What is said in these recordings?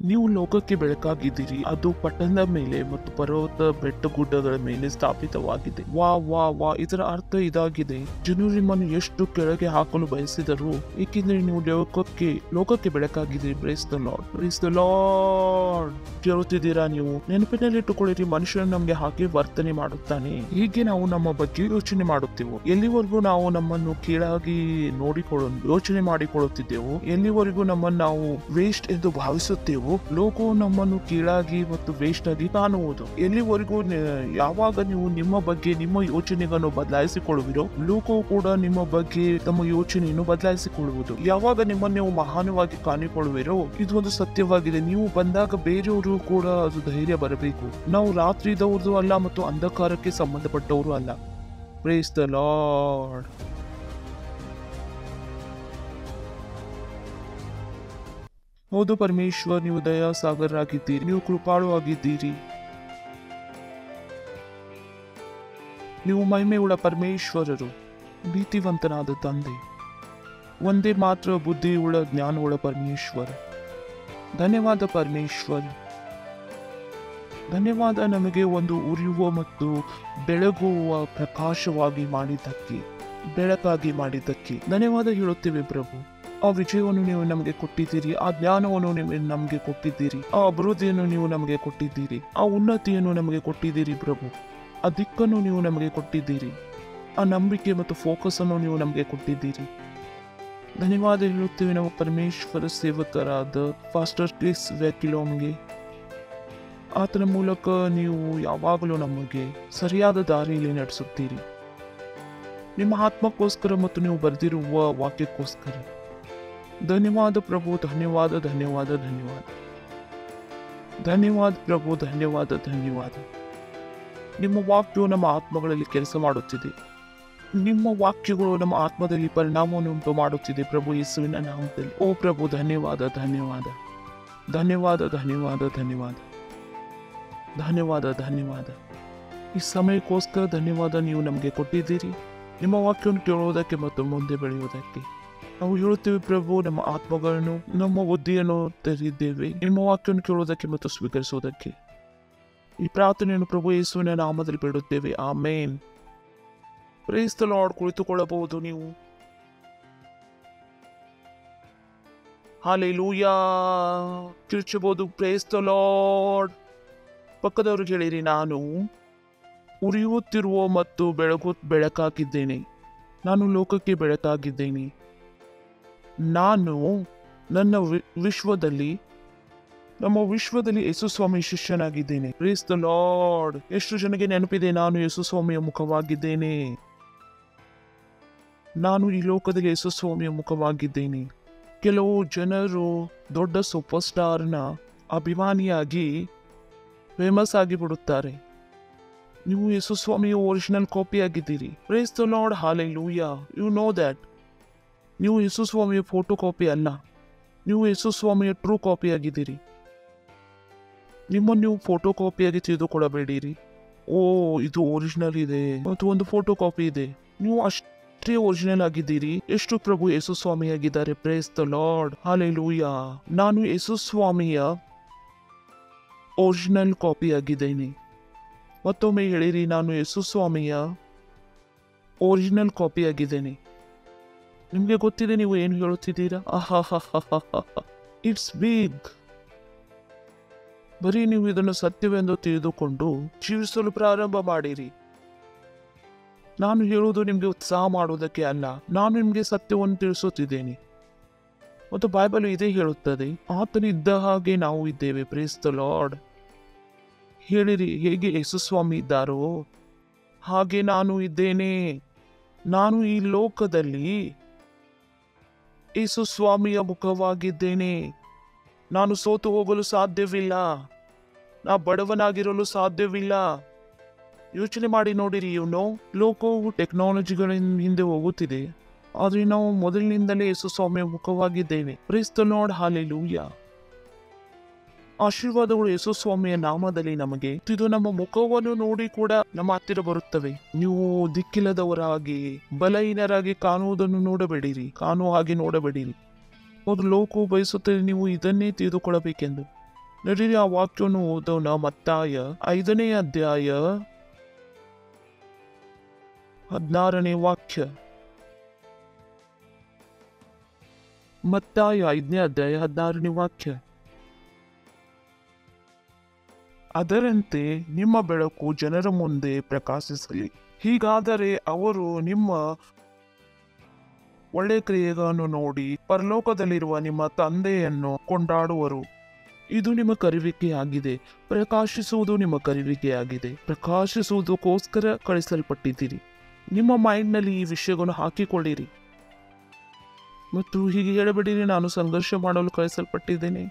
ನೀವು ಲೋಕಕ್ಕೆ ಬೆಳಕಾಗಿದ್ದೀರಿ. ಅದು ಪಟ್ಟಣದ ಮೇಲೆ ಮತ್ತು ಪರ್ವತ ಬೆಟ್ಟಗುಡ್ಡಗಳ ಮೇಲೆ ಸ್ಥಾಪಿತವಾಗಿದೆ. ವಾ ವಾ ವಾ ಇದರ ಅರ್ಥ ಇದಾಗಿದೆ: ಜನರು ನಿಮ್ಮನ್ನು ಎಷ್ಟು ಕೆಳಗೆ ಹಾಕಲು ಬಯಸಿದರು, ಏಕೆಂದರೆ ನೀವು ಲೋಕಕ್ಕೆ ಬೆಳಕಾಗಿದ್ದೀರಿ. Praise the Lord, praise the Lord. ಕೇಳುತ್ತಿದ್ದೀರಾ ನೀವು? ನೆನಪಿನಲ್ಲಿಟ್ಟುಕೊಳ್ಳಿರಿ, ಮನುಷ್ಯನು ನಮ್ಗೆ ಹಾಗೆ ವರ್ತನೆ ಮಾಡುತ್ತಾನೆ. ಹೀಗೆ ನಾವು ನಮ್ಮ ಬಗ್ಗೆ ಯೋಚನೆ ಮಾಡುತ್ತೇವೆ. ಎಲ್ಲಿವರೆಗೂ ನಾವು ನಮ್ಮನ್ನು ಕೀಳಾಗಿ ಯೋಚನೆ ಮಾಡಿಕೊಳ್ಳುತ್ತಿದ್ದೆವು, ಎಲ್ಲಿವರೆಗೂ ನಮ್ಮನ್ನು ನಾವು ವೇಸ್ಟ್ ಎಂದು ಭಾವಿಸುತ್ತೇವೋ, ಲೋಕವು ನಮ್ಮನ್ನು ಕೀಳಾಗಿ ಮತ್ತು ವೇಸ್ಟ್ ಆಗಿ ಕಾಣುವುದು. ಎಲ್ಲಿವರೆಗೂ ಯಾವಾಗ ನೀವು ನಿಮ್ಮ ಬಗ್ಗೆ ನಿಮ್ಮ ಯೋಚನೆಗಳನ್ನು ಬದಲಾಯಿಸಿಕೊಳ್ಳುವಿರೋ, ಲೋಕವು ಕೂಡ ನಿಮ್ಮ ಬಗ್ಗೆ ತಮ್ಮ ಯೋಚನೆಯನ್ನು ಬದಲಾಯಿಸಿಕೊಳ್ಳುವುದು. ಯಾವಾಗ ನಿಮ್ಮನ್ನು ನೀವು ಮಹಾನವಾಗಿ ಕಾಣಿಕೊಳ್ಳುವಿರೋ, ಇದು ಒಂದು ಸತ್ಯವಾಗಿದೆ. ನೀವು ಬಂದಾಗ ಬೇರೆಯವರು ಕೂಡ ಅದು ಧೈರ್ಯ ಬರಬೇಕು. ನಾವು ರಾತ್ರಿದವರು ಅಲ್ಲ ಮತ್ತು ಅಂಧಕಾರಕ್ಕೆ ಸಂಬಂಧಪಟ್ಟವರು ಅಲ್ಲ. Praise the Lord. ಹೌದು ಪರಮೇಶ್ವರ್, ನೀವು ದಯಾಸಾಗರರಾಗಿದ್ದೀರಿ, ನೀವು ಕೃಪಾಳುವಾಗಿದ್ದೀರಿ, ನೀವು ಮಹಿಮೆಯುಳ್ಳ ಪರಮೇಶ್ವರರು, ಭೀತಿವಂತನಾದ ತಂದೆ, ಒಂದೇ ಮಾತ್ರ ಬುದ್ಧಿಯುಳ್ಳ ಜ್ಞಾನವುಳ್ಳ ಪರಮೇಶ್ವರ. ಧನ್ಯವಾದ ಪರಮೇಶ್ವರ್, ಧನ್ಯವಾದ ನಮಗೆ ಒಂದು ಉರಿಯುವ ಮತ್ತು ಬೆಳಗುವ ಪ್ರಕಾಶವಾಗಿ ಮಾಡಿದ್ದಕ್ಕೆ, ಬೆಳಕಾಗಿ ಮಾಡಿದ್ದಕ್ಕೆ ಧನ್ಯವಾದ ಹೇಳುತ್ತೇವೆ ಪ್ರಭು. ಆ ವಿಜಯವನ್ನು ನೀವು ನಮಗೆ ಕೊಟ್ಟಿದ್ದೀರಿ, ಆ ಜ್ಞಾನವನ್ನು ನೀವು ನಮಗೆ ಕೊಟ್ಟಿದ್ದೀರಿ, ಆ ಅಭಿವೃದ್ಧಿಯನ್ನು ನೀವು ನಮಗೆ ಕೊಟ್ಟಿದ್ದೀರಿ, ಆ ಉನ್ನತಿಯನ್ನು ನಮಗೆ ಕೊಟ್ಟಿದ್ದೀರಿ ಪ್ರಭು. ಆ ದಿಕ್ಕನ್ನು ನೀವು ನಮಗೆ ಕೊಟ್ಟಿದ್ದೀರಿ, ಆ ನಂಬಿಕೆ ಮತ್ತು ಫೋಕಸ್ ಅನ್ನು ನೀವು ನಮಗೆ ಕೊಟ್ಟಿದ್ದೀರಿ. ಧನ್ಯವಾದ ಹೇಳುತ್ತೇವೆ ನಾವು ಪರಮೇಶ್ವರ ಸೇವಕರಾದ ಫಾಸ್ಟರ್ ಕ್ರಿಸ್ ವ್ಯಾಕಿಲೋಮ್ಗೆ. ಆತನ ಮೂಲಕ ನೀವು ಯಾವಾಗಲೂ ನಮಗೆ ಸರಿಯಾದ ದಾರಿಯಲ್ಲಿ ನಡೆಸುತ್ತೀರಿ, ನಿಮ್ಮ ಆತ್ಮಕ್ಕೋಸ್ಕರ ಮತ್ತು ನೀವು ಬರೆದಿರುವ ವಾಕ್ಯಕ್ಕೋಸ್ಕರ. ಧನ್ಯವಾದ ಪ್ರಭು, ಧನ್ಯವಾದ ಧನ್ಯವಾದ ಧನ್ಯವಾದ ಧನ್ಯವಾದ ಪ್ರಭು, ಧನ್ಯವಾದ ಧನ್ಯವಾದ. ನಿಮ್ಮ ವಾಕ್ಯವು ನಮ್ಮ ಆತ್ಮಗಳಲ್ಲಿ ಕೆಲಸ ಮಾಡುತ್ತಿದೆ, ನಿಮ್ಮ ವಾಕ್ಯಗಳು ನಮ್ಮ ಆತ್ಮದಲ್ಲಿ ಪರಿಣಾಮವನ್ನು ಉಂಟು ಮಾಡುತ್ತಿದೆ ಪ್ರಭು ಯೇಸುವಿನ ನಾಮದಲ್ಲಿ. ಓ ಪ್ರಭು, ಧನ್ಯವಾದ ಧನ್ಯವಾದ ಧನ್ಯವಾದ ಧನ್ಯವಾದ ಧನ್ಯವಾದ ಧನ್ಯವಾದ ಧನ್ಯವಾದ. ಈ ಸಮಯಕ್ಕೋಸ್ಕರ ಧನ್ಯವಾದ ನೀವು ನಮಗೆ ಕೊಟ್ಟಿದ್ದೀರಿ, ನಿಮ್ಮ ವಾಕ್ಯವನ್ನು ಕೇಳುವುದಕ್ಕೆ ಮತ್ತು ಮುಂದೆ ಬೆಳೆಯುವುದಕ್ಕೆ. ನಾವು ಹೇಳುತ್ತೇವೆ ಪ್ರಭು, ನಮ್ಮ ಆತ್ಮಗಳನ್ನು ನಮ್ಮ ಬುದ್ಧಿಯನ್ನು ತೆರೆದಿದ್ದೇವೆ ನಿಮ್ಮ ವಾಕ್ಯವನ್ನು ಕೇಳುವುದಕ್ಕೆ ಮತ್ತು ಸ್ವೀಕರಿಸುವುದಕ್ಕೆ. ಈ ಪ್ರಾರ್ಥನೆಯನ್ನು ಪ್ರಭು ಯೇಸುವಿನ ನಾಮದಲ್ಲಿ ಬೇಡುತ್ತೇವೆ, ಆಮೇನ್. Praise the Lord. ಕುಳಿತುಕೊಳ್ಳಬಹುದು ನೀವು. ಹಲ್ಲೆಲೂಯಾ ಕಿರ್ಚಬಹುದು. Praise the Lord. ಪಕ್ಕದವ್ರಿಗೆ ಹೇಳಿರಿ, ನಾನು ಉರಿಯುತ್ತಿರುವ ಮತ್ತು ಬೆಳಕಾಗಿದ್ದೇನೆ, ನಾನು ಲೋಕಕ್ಕೆ ಬೆಳಕಾಗಿದ್ದೇನೆ, ನಾನು ನಮ್ಮ ವಿಶ್ವದಲ್ಲಿ ಯೇಸು ಸ್ವಾಮಿ ಶಿಷ್ಯನಾಗಿದ್ದೇನೆ. Praise the Lord. ಎಷ್ಟು ಜನಕ್ಕೆ ನೆನಪಿದೆ, ನಾನು ಯೇಸು ಸ್ವಾಮಿಯ ಮುಖವಾಗಿದ್ದೇನೆ, ನಾನು ಈ ಲೋಕದಲ್ಲಿ ಯೇಸು ಸ್ವಾಮಿಯ ಮುಖವಾಗಿದ್ದೇನೆ. ಕೆಲವು ಜನರು ದೊಡ್ಡ ಸೂಪರ್ ಸ್ಟಾರ್ನ ಅಭಿಮಾನಿಯಾಗಿ ಫೇಮಸ್ ಆಗಿ ಬಿಡುತ್ತಾರೆ. ನೀವು ಯೇಸು ಸ್ವಾಮಿಯ ಒರಿಜಿನಲ್ ಕಾಪಿ ಆಗಿದ್ದೀರಿ. Praise the Lord. Hallelujah. You know that. ನೀವು ಯೇಸು ಸ್ವಾಮಿಯ ಫೋಟೋ ಕಾಪಿ ಅಲ್ಲ, ನೀವು ಯೇಸು ಸ್ವಾಮಿಯ ಟ್ರೂ ಕಾಪಿ ಆಗಿದ್ದೀರಿ. ನಿಮ್ಮನ್ನು ನೀವು ಫೋಟೋ ಕಾಪಿಯಾಗಿ ತಿಳಿದುಕೊಳ್ಳಬೇಡಿರಿ. ಓ, ಇದು ಒರಿಜಿನಲ್ ಇದೆ ಮತ್ತು ಒಂದು ಫೋಟೋ ಕಾಪಿ ಇದೆ. ನೀವು ಅಷ್ಟೇ ಒರಿಜಿನಲ್ ಆಗಿದ್ದೀರಿ ಎಷ್ಟು ಪ್ರಭು ಯೇಸು ಸ್ವಾಮಿ ಆಗಿದ್ದಾರೆ. Praise the Lord. ಹಲ್ಲೆಲೂಯಾ. ನಾನು ಯೇಸು ಸ್ವಾಮಿಯ ಒರಿಜಿನಲ್ ಕಾಪಿ ಆಗಿದ್ದೇನೆ. ಮತ್ತೊಮ್ಮೆ ಹೇಳಿರಿ, ನಾನು ಯೇಸು ಸ್ವಾಮಿಯ ಒರಿಜಿನಲ್ ಕಾಪಿ ಆಗಿದ್ದೇನೆ. ನಿಮಗೆ ಗೊತ್ತಿದೆ ನೀವು ಏನು ಹೇಳುತ್ತಿದ್ದೀರಾ? It's big. ಬರೀ ನೀವು ಇದನ್ನು ಸತ್ಯವೆಂದು ತಿಳಿದುಕೊಂಡು ಜೀವಿಸಲು ಪ್ರಾರಂಭ ಮಾಡಿರಿ. ನಾನು ಹೇಳುವುದು ನಿಮಗೆ ಉತ್ಸಾಹ ಮಾಡುವುದಕ್ಕೆ ಅಲ್ಲ, ನಾನು ನಿಮಗೆ ಸತ್ಯವನ್ನು ತಿಳಿಸುತ್ತಿದ್ದೇನೆ. ಮತ್ತು ಬೈಬಲ್ ಇದೇ ಹೇಳುತ್ತದೆ, ಆತನಿದ್ದ ಹಾಗೆ ನಾವು ಇದ್ದೇವೆ. Praise the Lord. ಹೇಳಿರಿ, ಹೇಗೆ ಯೇಸು ಸ್ವಾಮಿ ಇದ್ದಾರೋ ಹಾಗೆ ನಾನು ಇದ್ದೇನೆ. ನಾನು ಈ ಲೋಕದಲ್ಲಿ ಯೇಸು ಸ್ವಾಮಿಯ ಮುಖವಾಗಿದ್ದೇನೆ. ನಾನು ಸೋತು ಹೋಗಲು ಸಾಧ್ಯವಿಲ್ಲ, ನಾ ಬಡವನಾಗಿರಲು ಸಾಧ್ಯವಿಲ್ಲ. ಯೋಚನೆ ಮಾಡಿ ನೋಡಿರಿ. ಲೋಕವು ಟೆಕ್ನಾಲಜಿಗಳ ಹಿಂದೆ ಹೋಗುತ್ತಿದೆ, ಆದರೆ ನಾವು ಮೊದಲಿನಿಂದಲೇ ಯೇಸು ಸ್ವಾಮಿಯ ಮುಖವಾಗಿದ್ದೇವೆ. Praise the Lord. ಹಲ್ಲೆಲೂಯಾ. ಆಶೀರ್ವಾದಗಳು ಯೇಸು ಸ್ವಾಮಿಯ ನಾಮದಲ್ಲಿ ನಮಗೆ. ಇದು ನಮ್ಮ ಮುಖವನ್ನು ನೋಡಿ ಕೂಡ ನಮ್ಮ ಹತ್ತಿರ ಬರುತ್ತವೆ. ನೀವು ದಿಕ್ಕಿಲ್ಲದವರಾಗಿ ಬಲಹೀನರಾಗಿ ಕಾಣುವ ಹಾಗೆ ನೋಡಬೇಡಿರಿ. ಹೌದು, ಲೋಕವು ಬಯಸುತ್ತದೆ ನೀವು ಇದನ್ನೇ ತಿಳಿದುಕೊಳ್ಳಬೇಕೆಂದು. ನಡೀರಿ ಆ ವಾಕ್ಯವನ್ನು ಓದೋಣ. ಮತ್ತಾಯ 5ನೇ ಅಧ್ಯಾಯ 16ನೇ ವಾಕ್ಯ. ಮತ್ತಾಯ 5ನೇ ಅಧ್ಯಾಯ 16ನೇ ವಾಕ್ಯ. ಅದರಂತೆ ನಿಮ್ಮ ಬೆಳಕು ಜನರ ಮುಂದೆ ಪ್ರಕಾಶಿಸಲಿ, ಹೀಗಾದರೆ ಅವರು ನಿಮ್ಮ ಒಳ್ಳೆ ಕ್ರಿಯೆಗಳನ್ನು ನೋಡಿ ಪರಲೋಕದಲ್ಲಿರುವ ನಿಮ್ಮ ತಂದೆಯನ್ನು ಕೊಂಡಾಡುವರು. ಇದು ನಿಮ್ಮ ಕರೆಯುವಿಕೆಯಾಗಿದೆ. ಪ್ರಕಾಶಿಸುವುದು ನಿಮ್ಮ ಕರೆಯುವಿಕೆಯಾಗಿದೆ. ಪ್ರಕಾಶಿಸುವುದಕ್ಕೋಸ್ಕರ ಕಳಿಸಲ್ಪಟ್ಟಿದ್ದೀರಿ. ನಿಮ್ಮ ಮೈಂಡ್ನಲ್ಲಿ ಈ ವಿಷಯಗಳನ್ನು ಹಾಕಿಕೊಳ್ಳಿರಿ ಮತ್ತು ಹೀಗೆ ಹೇಳಬೇಡಿರಿ, ನಾನು ಸಂಘರ್ಷ ಮಾಡಲು ಕಳಿಸಲ್ಪಟ್ಟಿದ್ದೇನೆ,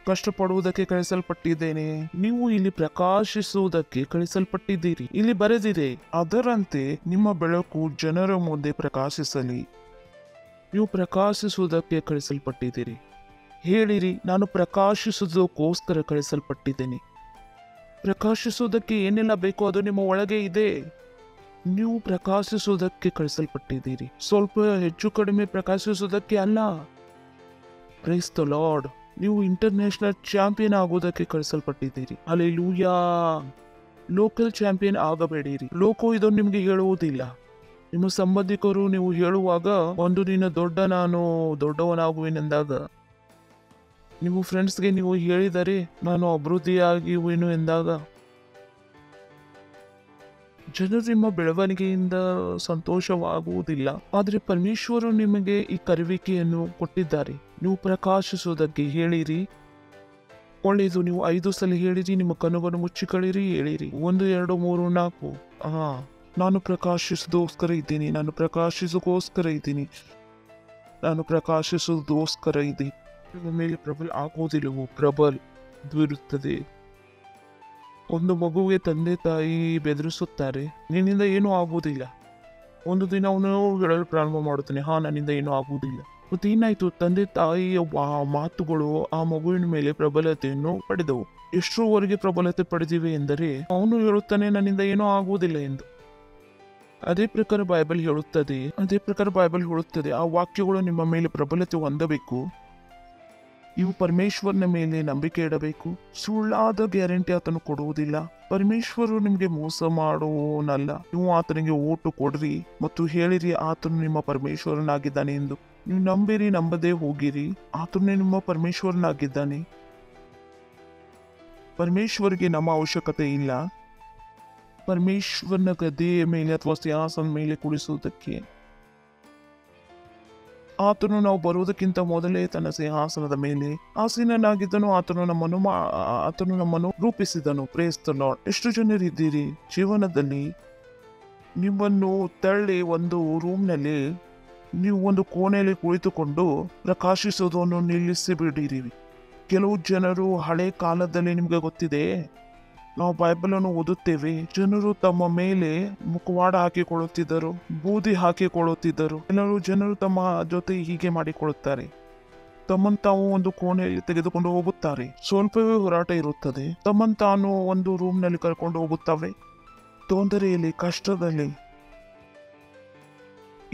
ಕಷ್ಟಪಡುವುದಕ್ಕೆ ಕಳಿಸಲ್ಪಟ್ಟಿದ್ದೇನೆ. ನೀವು ಇಲ್ಲಿ ಪ್ರಕಾಶಿಸುವುದಕ್ಕೆ ಕಳಿಸಲ್ಪಟ್ಟಿದ್ದೀರಿ. ಇಲ್ಲಿ ಬರೆದಿದೆ, ಅದರಂತೆ ನಿಮ್ಮ ಬೆಳಕು ಜನರ ಮುಂದೆ ಪ್ರಕಾಶಿಸಲಿ. ನೀವು ಪ್ರಕಾಶಿಸುವುದಕ್ಕೆ ಕಳಿಸಲ್ಪಟ್ಟಿದ್ದೀರಿ. ಹೇಳಿರಿ, ನಾನು ಪ್ರಕಾಶಿಸುವುದಕ್ಕೋಸ್ಕರ ಕಳಿಸಲ್ಪಟ್ಟಿದ್ದೇನೆ. ಪ್ರಕಾಶಿಸುವುದಕ್ಕೆ ಏನೆಲ್ಲ ಬೇಕೋ ಅದು ನಿಮ್ಮ ಒಳಗೆ ಇದೆ. ನೀವು ಪ್ರಕಾಶಿಸುವುದಕ್ಕೆ ಕಳಿಸಲ್ಪಟ್ಟಿದ್ದೀರಿ. ಸ್ವಲ್ಪ ಹೆಚ್ಚು ಕಡಿಮೆ ಪ್ರಕಾಶಿಸುವುದಕ್ಕೆ ಅಲ್ಲ. Praise the Lord. ನೀವು ಇಂಟರ್ನ್ಯಾಷನಲ್ ಚಾಂಪಿಯನ್ ಆಗುವುದಕ್ಕೆ ಕಳಿಸಲ್ಪಟ್ಟಿದ್ದೀರಿ. ಹಲ್ಲೆಲೂಯಾ. ಲೋಕಲ್ ಚಾಂಪಿಯನ್ ಆಗಬೇಡಿರಿ. ಲೋಕವು ಇದನ್ನು ನಿಮಗೆ ಹೇಳುವುದಿಲ್ಲ. ನಿಮ್ಮ ಸಂಬಂಧಿಕರು ನೀವು ಹೇಳುವಾಗ, ಒಂದು ದಿನ ನಾನು ದೊಡ್ಡವನಾಗುವೆನೆಂದಾಗ, ನೀವು ಫ್ರೆಂಡ್ಸ್ಗೆ ನೀವು ಹೇಳಿದರೆ ನಾನು ಅಭಿವೃದ್ಧಿಯಾಗುವೆನು ಎಂದಾಗ, ಜನರು ನಿಮ್ಮ ಬೆಳವಣಿಗೆಯಿಂದ ಸಂತೋಷವಾಗುವುದಿಲ್ಲ. ಆದರೆ ಪರಮೇಶ್ವರು ನಿಮಗೆ ಈ ಕರೆಯುವಿಕೆಯನ್ನು ಕೊಟ್ಟಿದ್ದಾರೆ. ನೀವು ಪ್ರಕಾಶಿಸುವುದಕ್ಕೆ ಹೇಳಿರಿ. ಒಳ್ಳೆಯದು. ನೀವು 5 ಸಲ ಹೇಳಿರಿ. ನಿಮ್ಮ ಕಣ್ಣುಗಳನ್ನು ಮುಚ್ಚಿಕೊಳ್ಳಿರಿ. ಹೇಳಿರಿ 1 2 3 4. ನಾನು ಪ್ರಕಾಶಿಸೋದಕ್ಕೋಸ್ಕರ ಇದ್ದೀನಿ. ನಾನು ಪ್ರಕಾಶಿಸೋದಕ್ಕೋಸ್ಕರ ಇದ್ದೀನಿ. ನಾನು ಪ್ರಕಾಶಿಸೋದಕ್ಕೋಸ್ಕರ ಇದ್ದೀನಿ. ನಿಮ್ಮ ಮೇಲೆ ಪ್ರಬಲ ಆಗುವುದಿಲ್ಲವೋ? ಪ್ರಬಲ್ ಇರುತ್ತದೆ. ಒಂದು ಮಗುವಿಗೆ ತಂದೆ ತಾಯಿ ಬೆದರಿಸುತ್ತಾರೆ, ನಿನ್ನಿಂದ ಏನೂ ಆಗುವುದಿಲ್ಲ. ಒಂದು ದಿನ ಅವನು ಹೇಳಲು ಪ್ರಾರಂಭ ಮಾಡುತ್ತಾನೆ, ನನ್ನಿಂದ ಏನೂ ಆಗುವುದಿಲ್ಲ. ಮತ್ತೆ ಏನಾಯ್ತು? ತಂದೆ ತಾಯಿಯ ಮಾತುಗಳು ಆ ಮಗುವಿನ ಮೇಲೆ ಪ್ರಬಲತೆಯನ್ನು ಪಡೆದವು. ಎಷ್ಟರವರೆಗೆ ಪ್ರಬಲತೆ ಪಡೆದಿವೆ ಎಂದರೆ, ಅವನು ಹೇಳುತ್ತಾನೆ ನನ್ನಿಂದ ಏನೂ ಆಗುವುದಿಲ್ಲ ಎಂದು. ಅದೇ ಪ್ರಕಾರ ಬೈಬಲ್ ಹೇಳುತ್ತದೆ. ಆ ವಾಕ್ಯಗಳು ನಿಮ್ಮ ಮೇಲೆ ಪ್ರಬಲತೆ ಹೊಂದಬೇಕು. ನೀವು ಪರಮೇಶ್ವರನ ಮೇಲೆ ನಂಬಿಕೆ ಇಡಬೇಕು. ಸುಳ್ಳಾದ ಗ್ಯಾರಂಟಿ ಆತನು ಕೊಡುವುದಿಲ್ಲ. ಪರಮೇಶ್ವರು ನಿಮಗೆ ಮೋಸ ಮಾಡುವನಲ್ಲ. ನೀವು ಆತನಿಗೆ ಓಟು ಕೊಡ್ರಿ ಮತ್ತು ಹೇಳಿರಿ, ಆತನು ನಿಮ್ಮ ಪರಮೇಶ್ವರನಾಗಿದ್ದಾನೆ ಎಂದು. ನೀವು ನಂಬಿರಿ, ನಂಬದೇ ಹೋಗಿರಿ. ಆತನು ನಿಮ್ಮ ಪರಮೇಶ್ವರನಾಗಿದ್ದಾನೆ. ಪರಮೇಶ್ವರಿಗೆ ನಮ್ಮ ಅವಶ್ಯಕತೆ ಇಲ್ಲ. ಪರಮೇಶ್ವರನ ಗದ್ದೆಯ ಮೇಲೆ ಅಥವಾ ಸಿಂಹಾಸನದ ಮೇಲೆ ಕುಳಿಸುವುದಕ್ಕೆ ಆತನು ನಾವು ಬರುವುದಕ್ಕಿಂತ ಮೊದಲೇ ತನ್ನ ಸಿಂಹಾಸನದ ಮೇಲೆ ಆಸೀನನಾಗಿದ್ದನು. ಆತನು ನಮ್ಮನ್ನು ರೂಪಿಸಿದನು. Praise the Lord. ಎಷ್ಟು ಜನರಿದ್ದೀರಿ ಜೀವನದಲ್ಲಿ? ನಿಮ್ಮನ್ನು ತಳ್ಳಿ ಒಂದು ರೂಮ್ನಲ್ಲಿ, ನೀವು ಒಂದು ಕೋಣೆಯಲ್ಲಿ ಕುಳಿತುಕೊಂಡು ಪ್ರಕಾಶಿಸುವುದನ್ನು ನಿಲ್ಲಿಸಿ ಬಿಡಿರಿ. ಕೆಲವು ಜನರು ಹಳೆ ಕಾಲದಲ್ಲಿ ನಿಮಗೆ ಗೊತ್ತಿದೆ, ನಾವು ಬೈಬಲನ್ನು ಓದುತ್ತೇವೆ. ಜನರು ತಮ್ಮ ಮೇಲೆ ಮುಖವಾಡ ಹಾಕಿಕೊಳ್ಳುತ್ತಿದ್ದರು, ಬೂದಿ ಹಾಕಿಕೊಳ್ಳುತ್ತಿದ್ದರು. ಜನರು ತಮ್ಮ ಜೊತೆ ಹೀಗೆ ಮಾಡಿಕೊಳ್ಳುತ್ತಾರೆ. ತಮ್ಮನ್ನು ತಾವು ಒಂದು ಕೋಣೆಯಲ್ಲಿ ತೆಗೆದುಕೊಂಡು ಹೋಗುತ್ತಾರೆ. ಸ್ವಲ್ಪವೇ ಹೋರಾಟ ಇರುತ್ತದೆ. ತಮ್ಮನ್ನು ತಾನು ಒಂದು ರೂಮ್ನಲ್ಲಿ ಕರ್ಕೊಂಡು ಹೋಗುತ್ತವೆ. ತೊಂದರೆಯಲ್ಲಿ, ಕಷ್ಟದಲ್ಲಿ.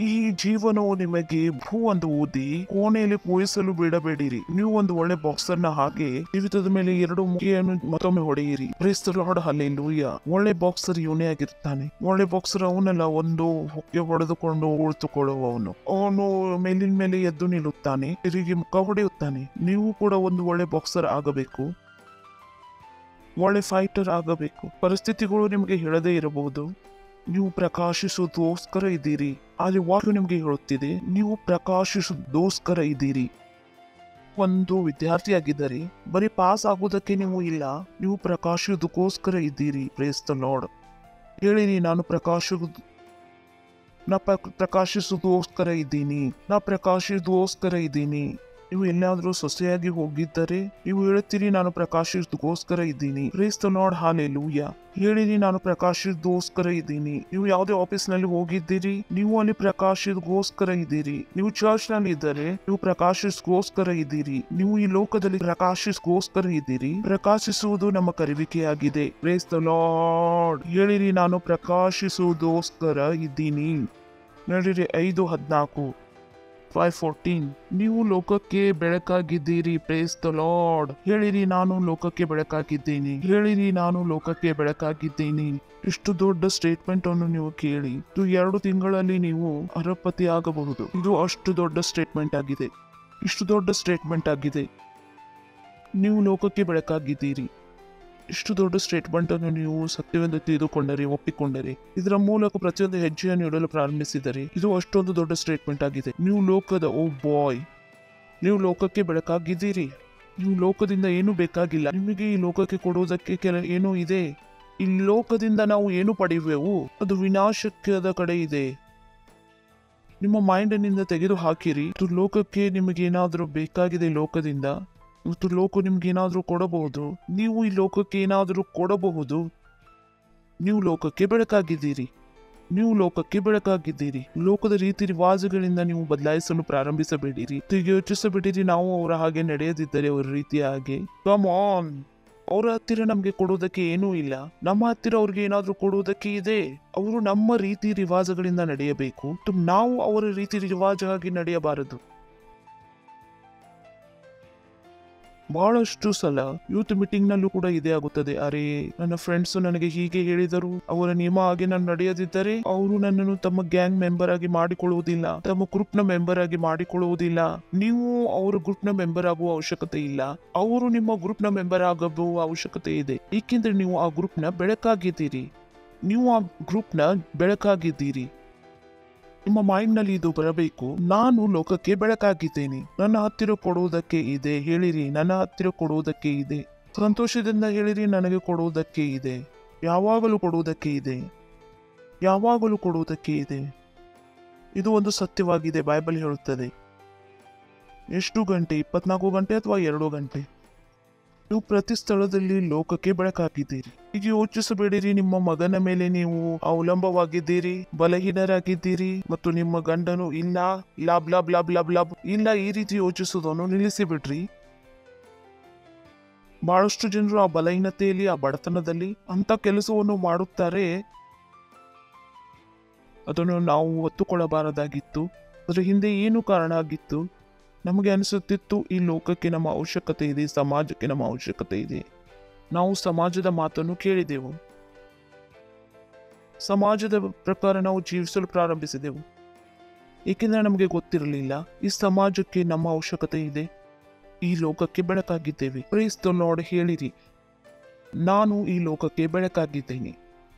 ಈ ಜೀವನವು ನಿಮಗೆ ಭೂ ಒಂದು ಊದಿ ಕೋಣೆಯಲ್ಲಿ ಕೂಯಿಸಲು ಬಿಡಬೇಡಿರಿ. ನೀವು ಒಂದು ಒಳ್ಳೆ ಬಾಕ್ಸರ್ನ ಹಾಗೆ ಜೀವಿತದ ಮೇಲೆ 2 ಮುಖಿಯನ್ನು ಮತ್ತೊಮ್ಮೆ ಹೊಡೆಯಿರಿ. Praise the Lord. ಹಲ್ಲೆಲೂಯಾ. ಒಳ್ಳೆ ಬಾಕ್ಸರ್ ಇವನೇ ಆಗಿರ್ತಾನೆ. ಒಳ್ಳೆ ಬಾಕ್ಸರ್ ಅವನಲ್ಲ ಒಂದು ಹೊಕ್ಕೆ ಹೊಡೆದುಕೊಂಡು ಉಳಿತುಕೊಳ್ಳುವವನು. ಅವನು ಮೇಲಿನ ಮೇಲೆ ಎದ್ದು ನಿಲ್ಲುತ್ತಾನೆ, ತಿರುಗಿ ಮುಖ ಹೊಡೆಯುತ್ತಾನೆ. ನೀವು ಕೂಡ ಒಂದು ಒಳ್ಳೆ ಬಾಕ್ಸರ್ ಆಗಬೇಕು. ಒಳ್ಳೆ ಫೈಟರ್ ಆಗಬೇಕು. ಪರಿಸ್ಥಿತಿಗಳು ನಿಮಗೆ ಹೇಳದೇ ಇರಬಹುದು. ನೀವು ಪ್ರಕಾಶಿಸುವುದಕ್ಕೋಸ್ಕರ ಇದ್ದೀರಿ. ಆದರೆ ವಾಕ್ಯ ನಿಮಗೆ ಹೇಳುತ್ತಿದೆ, ನೀವು ಪ್ರಕಾಶಿಸುವುದಕ್ಕೋಸ್ಕರ ಇದ್ದೀರಿ. ಒಂದು ವಿದ್ಯಾರ್ಥಿಯಾಗಿದ್ದರೆ ಬರೀ ಪಾಸ್ ಆಗುವುದಕ್ಕೆ ನೀವು ಇಲ್ಲ, ನೀವು ಪ್ರಕಾಶಿಸುವುದಕ್ಕೋಸ್ಕರ ಇದ್ದೀರಿ. Praise the Lord. ಹೇಳಿರಿ, ನಾನು ಪ್ರಕಾಶಿಸುವುದಕ್ಕೋಸ್ಕರ ಇದ್ದೀನಿ. ನೀವು ಎಲ್ಲಾದರೂ ಸೊಸೆಯಾಗಿ ಹೋಗಿದ್ದರೆ ನೀವು ಹೇಳುತ್ತೀರಿ, ನಾನು ಪ್ರಕಾಶಿಸೋದಕ್ಕೋಸ್ಕರ ಇದ್ದೀನಿ. Praise the Lord. ಹಲ್ಲೆಲೂಯಾ. ಹೇಳಿರಿ, ನಾನು ಪ್ರಕಾಶಿಸೋದಕ್ಕೋಸ್ಕರ ಇದ್ದೀನಿ. ನೀವು ಯಾವುದೇ ಆಫೀಸ್ನಲ್ಲಿ ಹೋಗಿದ್ದೀರಿ, ನೀವು ಅಲ್ಲಿ ಪ್ರಕಾಶಿಸೋದಕ್ಕೋಸ್ಕರ ಇದ್ದೀರಿ. ನೀವು ಚರ್ಚ್ನಲ್ಲಿ ಇದ್ದರೆ ನೀವು ಪ್ರಕಾಶಿಸೋದಕ್ಕೋಸ್ಕರ ಇದ್ದೀರಿ. ನೀವು ಈ ಲೋಕದಲ್ಲಿ ಪ್ರಕಾಶಿಸೋದಕ್ಕೋಸ್ಕರ ಇದ್ದೀರಿ. ಪ್ರಕಾಶಿಸುವುದು ನಮ್ಮ ಕರೆಯುವಿಕೆಯಾಗಿದೆ. Praise the Lord. ಹೇಳಿರಿ, ನಾನು ಪ್ರಕಾಶಿಸುವುದಕ್ಕೋಸ್ಕರ ಇದ್ದೀನಿ. ಹೇಳಿರಿ 5:14. 5:14 ನೀವು ಲೋಕಕ್ಕೆ ಬೆಳಕಾಗಿದ್ದೀರಿ. Praise the Lord. ಹೇಳಿರಿ ನಾನು ಲೋಕಕ್ಕೆ ಬೆಳಕಾಗಿದ್ದೀನಿ. ಹೇಳಿರಿ ನಾನು ಲೋಕಕ್ಕೆ ಬೆಳಕಾಗಿದ್ದೀನಿ. ಇಷ್ಟು ದೊಡ್ಡ ಸ್ಟೇಟ್ಮೆಂಟ್ ಅನ್ನು ನೀವು ಕೇಳಿ, ಇದು 2 ತಿಂಗಳಲ್ಲಿ ನೀವು ಅರಬಪತಿ ಆಗಬಹುದು. ಇದು ಅಷ್ಟು ದೊಡ್ಡ ಸ್ಟೇಟ್ಮೆಂಟ್ ಆಗಿದೆ. ಇಷ್ಟು ದೊಡ್ಡ ಸ್ಟೇಟ್ಮೆಂಟ್ ಆಗಿದೆ. ನೀವು ಲೋಕಕ್ಕೆ ಬೆಳಕಾಗಿದ್ದೀರಿ. ಇಷ್ಟು ದೊಡ್ಡ ಸ್ಟೇಟ್ಮೆಂಟ್ ಅನ್ನು ನೀವು ಸತ್ಯವೆಂದು ತಿಳಿದುಕೊಂಡರೆ, ಒಪ್ಪಿಕೊಂಡರೆ, ಇದರ ಮೂಲಕ ಪ್ರತಿಯೊಂದು ಹೆಜ್ಜೆಯನ್ನು ಇಡಲು ಪ್ರಾರಂಭಿಸಿದರೆ, ಇದು ಅಷ್ಟೊಂದು ದೊಡ್ಡ ಸ್ಟೇಟ್ಮೆಂಟ್ ಆಗಿದೆ. ನೀವು ಲೋಕದ ಬಾಯ್, ನೀವು ಲೋಕಕ್ಕೆ ಬೆಳಕಾಗಿದ್ದೀರಿ. ನೀವು ಲೋಕದಿಂದ ಏನು ಬೇಕಾಗಿಲ್ಲ. ನಿಮಗೆ ಈ ಲೋಕಕ್ಕೆ ಕೊಡುವುದಕ್ಕೆ ಏನೋ ಇದೆ. ಈ ಲೋಕದಿಂದ ನಾವು ಏನು ಪಡೆಯುವೆವು, ಅದು ವಿನಾಶಕದ ಕಡೆ ಇದೆ. ನಿಮ್ಮ ಮೈಂಡಿನಿಂದ ತೆಗೆದು ಹಾಕಿರಿ. ಇದು ಲೋಕಕ್ಕೆ ನಿಮಗೆ ಏನಾದರೂ ಬೇಕಾಗಿದೆ ಲೋಕದಿಂದ, ಮತ್ತು ಲೋಕ ನಿಮ್ಗೆ ಏನಾದರೂ ಕೊಡಬಹುದು. ನೀವು ಈ ಲೋಕಕ್ಕೆ ಏನಾದರೂ ಕೊಡಬಹುದು. ನೀವು ಲೋಕಕ್ಕೆ ಬೆಳಕಾಗಿದ್ದೀರಿ. ನೀವು ಲೋಕಕ್ಕೆ ಬೆಳಕಾಗಿದ್ದೀರಿ. ಲೋಕದ ರೀತಿ ರಿವಾಜುಗಳಿಂದ ನೀವು ಬದಲಾಯಿಸಲು ಪ್ರಾರಂಭಿಸಬೇಡಿರಿ. ಯೋಚಿಸಬೇಡಿರಿ ನಾವು ಅವರ ಹಾಗೆ ನಡೆಯದಿದ್ದರೆ ಅವರ ರೀತಿಯ ಹಾಗೆ. Come on. ಅವರ ಹತ್ತಿರ ನಮ್ಗೆ ಕೊಡುವುದಕ್ಕೆ ಏನೂ ಇಲ್ಲ. ನಮ್ಮ ಹತ್ತಿರ ಅವ್ರಿಗೆ ಏನಾದ್ರೂ ಕೊಡುವುದಕ್ಕೆ ಇದೆ. ಅವರು ನಮ್ಮ ರೀತಿ ರಿವಾಜುಗಳಿಂದ ನಡೆಯಬೇಕು. ನಾವು ಅವರ ರೀತಿ ರಿವಾಜಾಗಿ ನಡೆಯಬಾರದು. ಬಹಳಷ್ಟು ಸಲ ಯೂತ್ ಮೀಟಿಂಗ್ ನಲ್ಲೂ ಕೂಡ ಇದೇ ಆಗುತ್ತದೆ. ಅರೆ, ನನ್ನ ಫ್ರೆಂಡ್ಸ್ ನನಗೆ ಹೀಗೆ ಹೇಳಿದರು, ಅವರ ನಿಯಮ ಹಾಗೆ ನಾನು ನಡೆಯದಿದ್ದರೆ ಅವರು ನನ್ನನ್ನು ತಮ್ಮ ಗ್ಯಾಂಗ್ ಮೆಂಬರ್ ಆಗಿ ಮಾಡಿಕೊಳ್ಳುವುದಿಲ್ಲ, ತಮ್ಮ ಗ್ರೂಪ್ ನ ಮೆಂಬರ್ ಆಗಿ ಮಾಡಿಕೊಳ್ಳುವುದಿಲ್ಲ. ನೀವು ಅವರ ಗ್ರೂಪ್ ನ ಮೆಂಬರ್ ಆಗುವ ಅವಶ್ಯಕತೆ ಇಲ್ಲ. ಅವರು ನಿಮ್ಮ ಗ್ರೂಪ್ ನ ಮೆಂಬರ್ ಆಗಬಹುದು ಅವಶ್ಯಕತೆ ಇದೆ. ಏಕೆಂದ್ರೆ ನೀವು ಆ ಗ್ರೂಪ್ ನ ಬೆಳಕಾಗಿದ್ದೀರಿ. ನೀವು ಆ ಗ್ರೂಪ್ ನ ಬೆಳಕಾಗಿದ್ದೀರಿ. ನಿಮ್ಮ ಮೈಂಡ್ ನಲ್ಲಿ ಇದು ಬರಬೇಕು. ನಾನು ಲೋಕಕ್ಕೆ ಬೆಳಕಾಗಿದ್ದೇನೆ. ನನ್ನ ಹತ್ತಿರ ಕೊಡುವುದಕ್ಕೆ ಇದೆ. ಹೇಳಿರಿ, ನನ್ನ ಹತ್ತಿರ ಕೊಡುವುದಕ್ಕೆ ಇದೆ. ಸಂತೋಷದಿಂದ ಹೇಳಿರಿ, ನನಗೆ ಕೊಡುವುದಕ್ಕೆ ಇದೆ. ಯಾವಾಗಲೂ ಕೊಡುವುದಕ್ಕೆ ಇದೆ. ಯಾವಾಗಲೂ ಕೊಡುವುದಕ್ಕೆ ಇದೆ. ಇದು ಒಂದು ಸತ್ಯವಾಗಿದೆ. ಬೈಬಲ್ ಹೇಳುತ್ತದೆ. ಎಷ್ಟು ಗಂಟೆ? 24 ಗಂಟೆ ಅಥವಾ 2 ಗಂಟೆ? ನೀವು ಪ್ರತಿ ಸ್ಥಳದಲ್ಲಿ ಲೋಕಕ್ಕೆ ಬೆಳಕಾಗಿದ್ದೀರಿ. ಈಗ ಯೋಚಿಸಬೇಡಿರಿ ನಿಮ್ಮ ಮಗನ ಮೇಲೆ ನೀವು ಅವಲಂಬವಾಗಿದ್ದೀರಿ, ಬಲಹೀನರಾಗಿದ್ದೀರಿ ಮತ್ತು ನಿಮ್ಮ ಗಂಡನು ಇಲ್ಲ ಲಾಬ್ ಲಾಬ್ ಲಾಬ್ ಲಾಬ್ ಲಾಬ್ ಇಲ್ಲ. ಈ ರೀತಿ ಯೋಚಿಸುವುದನ್ನು ನಿಲ್ಲಿಸಿ ಬಿಡ್ರಿ. ಬಹಳಷ್ಟು ಜನರು ಆ ಬಲಹೀನತೆಯಲ್ಲಿ, ಆ ಬಡತನದಲ್ಲಿ ಅಂತ ಕೆಲಸವನ್ನು ಮಾಡುತ್ತಾರೆ. ಅದನ್ನು ನಾವು ಒತ್ತುಕೊಳ್ಳಬಾರದಾಗಿತ್ತು. ಅದರ ಹಿಂದೆ ಏನು ಕಾರಣ ಆಗಿತ್ತು? ನಮಗೆ ಅನಿಸುತ್ತಿತ್ತು ಈ ಲೋಕಕ್ಕೆ ನಮ್ಮ ಅವಶ್ಯಕತೆ ಇದೆ, ಸಮಾಜಕ್ಕೆ ನಮ್ಮ ಅವಶ್ಯಕತೆ ಇದೆ. ನಾವು ಸಮಾಜದ ಮಾತನ್ನು ಕೇಳಿದೆವು. ಸಮಾಜದ ಪ್ರಕಾರ ನಾವು ಜೀವಿಸಲು ಪ್ರಾರಂಭಿಸಿದೆವು. ಏಕೆಂದರೆ ನಮಗೆ ಗೊತ್ತಿರಲಿಲ್ಲ ಈ ಸಮಾಜಕ್ಕೆ ನಮ್ಮ ಅವಶ್ಯಕತೆ ಇದೆ. ಈ ಲೋಕಕ್ಕೆ ಬೆಳಕಾಗಿದ್ದೇವೆ. Price the Lord. ಹೇಳಿರಿ, ನಾನು ಈ ಲೋಕಕ್ಕೆ ಬೆಳಕಾಗಿದ್ದೇನೆ.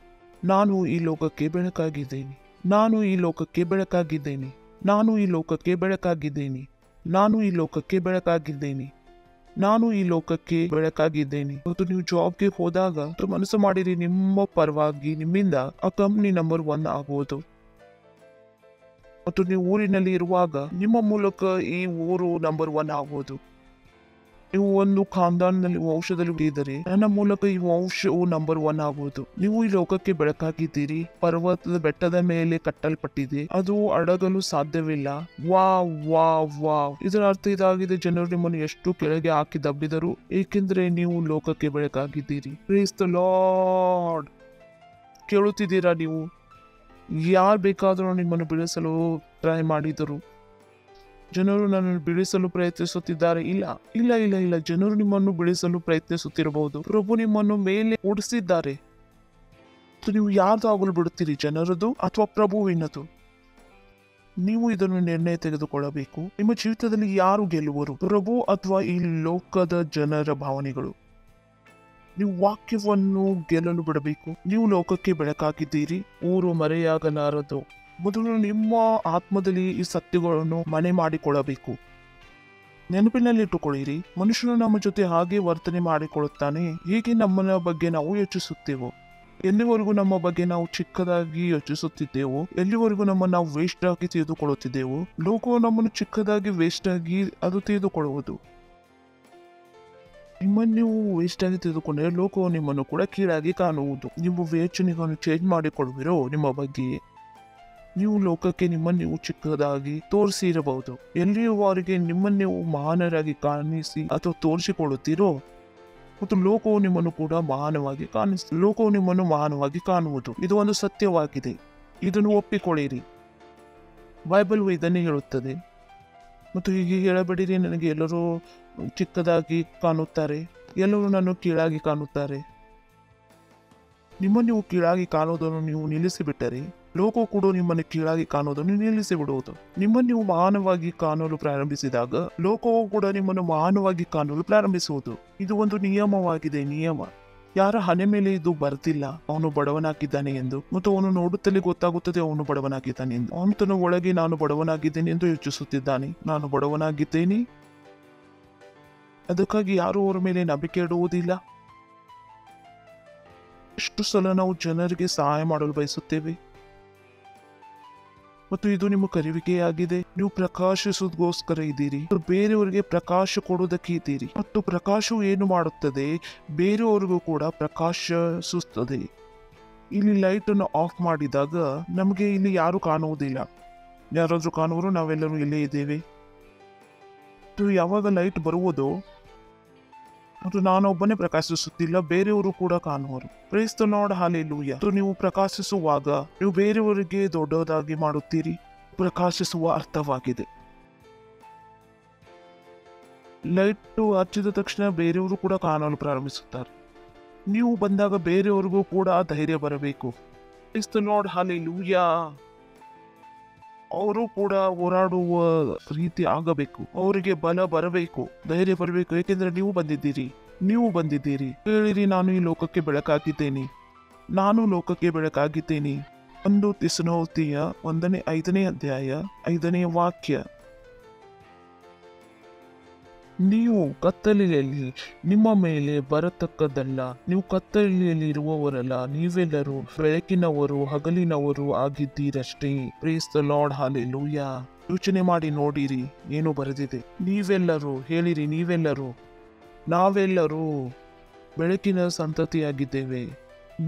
ನಾನು ಈ ಲೋಕಕ್ಕೆ ಬೆಳಕಾಗಿದ್ದೇನೆ. ನಾನು ಈ ಲೋಕಕ್ಕೆ ಬೆಳಕಾಗಿದ್ದೇನೆ. ನಾನು ಈ ಲೋಕಕ್ಕೆ ಬೆಳಕಾಗಿದ್ದೇನೆ. ನಾನು ಈ ಲೋಕಕ್ಕೆ ಬೆಳಕಾಗಿದ್ದೇನೆ. ನಾನು ಈ ಲೋಕಕ್ಕೆ ಬೆಳಕಾಗಿದ್ದೇನೆ. ಮತ್ತು ನೀವು ಜಾಬ್ಗೆ ಹೋದಾಗ ಮನಸ್ಸು ಮಾಡಿರಿ, ನಿಮ್ಮ ಪರವಾಗಿ ನಿಮ್ಮಿಂದ ಆ ಕಂಪ್ನಿ ನಂಬರ್ 1 ಆಗುವುದು. ಮತ್ತು ನೀವು ಊರಿನಲ್ಲಿ ಇರುವಾಗ ನಿಮ್ಮ ಮೂಲಕ ಈ ಊರು ನಂಬರ್ 1 ಆಗುವುದು. ನೀವು ಒಂದು ಖಾನ್ದಾನ್ನಲ್ಲಿ ವಂಶದಲ್ಲಿ ಇದ್ದರೆ ನನ್ನ ಮೂಲಕ ಈ ವಂಶವು ನಂಬರ್ 1 ಆಗುವುದು. ನೀವು ಈ ಲೋಕಕ್ಕೆ ಬೆಳಕಾಗಿದ್ದೀರಿ. ಪರ್ವತದ ಬೆಟ್ಟದ ಮೇಲೆ ಕಟ್ಟಲ್ಪಟ್ಟಿದೆ, ಅದು ಅಡಗಲು ಸಾಧ್ಯವಿಲ್ಲ. Wow wow wow. ಇದರ ಅರ್ಥ ಇದಾಗಿದೆ, ಜನರು ನಿಮ್ಮನ್ನು ಎಷ್ಟು ಕೆಳಗೆ ಹಾಕಿ ದಬ್ಬಿದರು, ಏಕೆಂದ್ರೆ ನೀವು ಲೋಕಕ್ಕೆ ಬೆಳಕಾಗಿದ್ದೀರಿ. Praise the Lord. ಕೇಳುತ್ತಿದ್ದೀರಾ ನೀವು? ಯಾರು ಬೇಕಾದರೂ ನಿಮ್ಮನ್ನು ಬೀಳಿಸಲು ಟ್ರೈ ಮಾಡಿದರು. ಜನರು ನನ್ನನ್ನು ಬೀಳಿಸಲು ಪ್ರಯತ್ನಿಸುತ್ತಿದ್ದಾರೆ. ಇಲ್ಲ ಇಲ್ಲ ಇಲ್ಲ ಇಲ್ಲ, ಜನರು ನಿಮ್ಮನ್ನು ಬೀಳಿಸಲು ಪ್ರಯತ್ನಿಸುತ್ತಿರಬಹುದು. ಪ್ರಭು ನಿಮ್ಮನ್ನು ಮೇಲೆ ಓಡಿಸಿದ್ದಾರೆ. ನೀವು ಯಾರ್ದು ಆಗಲು ಬಿಡುತ್ತೀರಿ, ಜನರದು ಅಥವಾ ಪ್ರಭುವಿನದು? ನೀವು ಇದನ್ನು ನಿರ್ಣಯ ತೆಗೆದುಕೊಳ್ಳಬೇಕು. ನಿಮ್ಮ ಜೀವಿತದಲ್ಲಿ ಯಾರು ಗೆಲ್ಲುವರು, ಪ್ರಭು ಅಥವಾ ಈ ಲೋಕದ ಜನರ ಭಾವನೆಗಳು? ನೀವು ವಾಕ್ಯವನ್ನು ಗೆಲ್ಲಲು ಬಿಡಬೇಕು. ನೀವು ಲೋಕಕ್ಕೆ ಬೆಳಕಾಗಿದ್ದೀರಿ. ಊರು ಮರೆಯಾಗಲಾರದು. ಮೊದಲು ನಿಮ್ಮ ಆತ್ಮದಲ್ಲಿ ಈ ಸತ್ಯಗಳನ್ನು ಮನೆ ಮಾಡಿಕೊಳ್ಳಬೇಕು. ನೆನಪಿನಲ್ಲಿಟ್ಟುಕೊಳ್ಳಿರಿ, ಮನುಷ್ಯನು ನಮ್ಮ ಜೊತೆ ಹಾಗೆ ವರ್ತನೆ ಮಾಡಿಕೊಳ್ಳುತ್ತಾನೆ ಹೇಗೆ ನಮ್ಮನ ಬಗ್ಗೆ ನಾವು ಯೋಚಿಸುತ್ತೇವೋ. ಎಲ್ಲಿವರೆಗೂ ನಮ್ಮ ಬಗ್ಗೆ ನಾವು ಚಿಕ್ಕದಾಗಿ ಯೋಚಿಸುತ್ತಿದ್ದೇವೋ, ಎಲ್ಲಿವರೆಗೂ ನಾವು ವೇಸ್ಟ್ ಆಗಿ ತಿಳಿದುಕೊಳ್ಳುತ್ತಿದ್ದೇವೋ, ಲೋಕವು ನಮ್ಮನ್ನು ಚಿಕ್ಕದಾಗಿ ವೇಸ್ಟ್ ಆಗಿ ಅದು ತಿಳಿದುಕೊಳ್ಳುವುದು. ನಿಮ್ಮನ್ನು ನೀವು ವೇಸ್ಟ್ ಆಗಿ ತಿಳಿದುಕೊಂಡರೆ ಲೋಕವು ನಿಮ್ಮನ್ನು ಕೂಡ ಕೀಳಾಗಿ ಕಾಣುವುದು. ನೀವು ಯೋಚನೆಗಳನ್ನು ಚೇಂಜ್ ಮಾಡಿಕೊಳ್ಳುವಿರೋ ನಿಮ್ಮ ಬಗ್ಗೆ. ನೀವು ಲೋಕಕ್ಕೆ ನಿಮ್ಮನ್ನು ನೀವು ಚಿಕ್ಕದಾಗಿ ತೋರಿಸಿರಬಹುದು. ಎಲ್ಲಿಯವರೆಗೆ ನಿಮ್ಮನ್ನು ನೀವು ಮಹಾನರಾಗಿ ಕಾಣಿಸಿ ಅಥವಾ ತೋರಿಸಿಕೊಳ್ಳುತ್ತೀರೋ, ಮತ್ತು ಲೋಕವು ನಿಮ್ಮನ್ನು ಕೂಡ ಲೋಕವು ನಿಮ್ಮನ್ನು ಮಹಾನವಾಗಿ ಕಾಣುವುದು. ಇದು ಒಂದು ಸತ್ಯವಾಗಿದೆ. ಇದನ್ನು ಒಪ್ಪಿಕೊಳ್ಳಿರಿ. ಬೈಬಲ್ ಇದನ್ನೇ ಹೇಳುತ್ತದೆ. ಮತ್ತು ಹೀಗೆ ಹೇಳಬೇಡಿರಿ, ನನಗೆ ಎಲ್ಲರೂ ಚಿಕ್ಕದಾಗಿ ಕಾಣುತ್ತಾರೆ, ಎಲ್ಲರೂ ನಾನು ಕೀಳಾಗಿ ಕಾಣುತ್ತಾರೆ. ನಿಮ್ಮನ್ನು ನೀವು ಕೀಳಾಗಿ ಕಾಣೋದನ್ನು ನೀವು ನಿಲ್ಲಿಸಿಬಿಟ್ಟರೆ ಲೋಕವು ಕೂಡ ನಿಮ್ಮನ್ನು ಕೀಳಾಗಿ ಕಾಣೋದನ್ನು ನಿಲ್ಲಿಸಿ ಬಿಡುವುದು. ನಿಮ್ಮನ್ನು ನೀವು ಮಹಾನವಾಗಿ ಕಾಣಲು ಪ್ರಾರಂಭಿಸಿದಾಗ ಲೋಕವು ಕೂಡ ನಿಮ್ಮನ್ನು ಮಹಾನವಾಗಿ ಕಾಣಲು ಪ್ರಾರಂಭಿಸುವುದು. ಇದು ಒಂದು ನಿಯಮವಾಗಿದೆ, ನಿಯಮ. ಯಾರ ಹಣೆ ಮೇಲೆ ಇದು ಬರ್ತಿಲ್ಲ ಅವನು ಬಡವನಾಗಿದ್ದಾನೆ ಎಂದು, ಮತ್ತು ಅವನು ನೋಡುತ್ತಲೇ ಗೊತ್ತಾಗುತ್ತದೆ ಅವನು ಬಡವನಾಗಿದ್ದಾನೆ ಎಂದು. ಅವನು ತನ್ನ ಒಳಗೆ ನಾನು ಬಡವನಾಗಿದ್ದೇನೆ ಎಂದು ಯೋಚಿಸುತ್ತಿದ್ದಾನೆ. ನಾನು ಬಡವನಾಗಿದ್ದೇನೆ, ಅದಕ್ಕಾಗಿ ಯಾರೂ ಅವರ ಮೇಲೆ ನಂಬಿಕೆ ಇಡುವುದಿಲ್ಲ. ಎಷ್ಟು ಸಲ ನಾವು ಜನರಿಗೆ ಸಹಾಯ ಮಾಡಲು ಬಯಸುತ್ತೇವೆ, ಮತ್ತು ಇದು ನಿಮ್ಮ ಕರೆಯುವಿಕೆಯಾಗಿದೆ. ನೀವು ಪ್ರಕಾಶಿಸೋದಕ್ಕೋಸ್ಕರ ಇದ್ದೀರಿ, ಬೇರೆಯವರಿಗೆ ಪ್ರಕಾಶ ಕೊಡೋದಕ್ಕೆ ಇದ್ದೀರಿ. ಮತ್ತು ಪ್ರಕಾಶವು ಏನು ಮಾಡುತ್ತದೆ, ಬೇರೆಯವರಿಗೂ ಕೂಡ ಪ್ರಕಾಶಿಸುತ್ತದೆ. ಇಲ್ಲಿ ಲೈಟ್ ಅನ್ನು ಆಫ್ ಮಾಡಿದಾಗ ನಮಗೆ ಇಲ್ಲಿ ಯಾರು ಕಾಣುವುದಿಲ್ಲ. ಯಾರಾದ್ರೂ ಕಾಣುವರು, ನಾವೆಲ್ಲರೂ ಇಲ್ಲೇ ಇದ್ದೇವೆ. ಯಾವಾಗ ಲೈಟ್ ಬರುವುದೋ ಮತ್ತು ನಾನೊಬ್ಬನೇ ಪ್ರಕಾಶಿಸುತ್ತಿಲ್ಲ, ಬೇರೆಯವರು ಕೂಡ ಕಾಣುವರು. Praise the Lord, hallelujah. ನೀವು ಪ್ರಕಾಶಿಸುವಾಗ ನೀವು ಬೇರೆಯವರಿಗೆ ದೊಡ್ಡದಾಗಿ ಮಾಡುತ್ತೀರಿ. ಪ್ರಕಾಶಿಸುವ ಅರ್ಥವಾಗಿದೆ. ಲೈಟ್ ಹಚ್ಚಿದ ತಕ್ಷಣ ಬೇರೆಯವರು ಕೂಡ ಕಾಣಲು ಪ್ರಾರಂಭಿಸುತ್ತಾರೆ. ನೀವು ಬಂದಾಗ ಬೇರೆಯವರಿಗೂ ಕೂಡ ಧೈರ್ಯ ಬರಬೇಕು. Price the Lord, hallelujah. ಅವರು ಕೂಡ ಹೋರಾಡುವ ರೀತಿ ಆಗಬೇಕು, ಅವರಿಗೆ ಬಲ ಬರಬೇಕು, ಧೈರ್ಯ ಬರಬೇಕು. ಏಕೆಂದ್ರೆ ನೀವು ಬಂದಿದ್ದೀರಿ. ಹೇಳಿರಿ, ನಾನು ಈ ಲೋಕಕ್ಕೆ ಬೆಳಕಾಗಿದ್ದೇನೆ, ನಾನು ಲೋಕಕ್ಕೆ ಬೆಳಕಾಗಿದ್ದೇನೆ. 1 ಥೆಸಲೋನಿಕೇಯ 5ನೇ ಅಧ್ಯಾಯ 5ನೇ ವಾಕ್ಯ. ನೀವು ಕತ್ತಲೆಯಲ್ಲಿ ನಿಮ್ಮ ಮೇಲೆ ಬರತಕ್ಕದ್ದಲ್ಲ, ನೀವು ಕತ್ತಲೆಯಲ್ಲಿ ಇರುವವರಲ್ಲ, ನೀವೆಲ್ಲರೂ ಬೆಳಕಿನವರು, ಹಗಲಿನವರು ಆಗಿದ್ದೀರಷ್ಟೇ. Praise the Lord, hallelujah. ಯೋಚನೆ ಮಾಡಿ ನೋಡಿರಿ ಏನು ಬರೆದಿದೆ. ನೀವೆಲ್ಲರೂ ಹೇಳಿರಿ, ನಾವೆಲ್ಲರೂ ಬೆಳಕಿನ ಸಂತತಿಯಾಗಿದ್ದೇವೆ.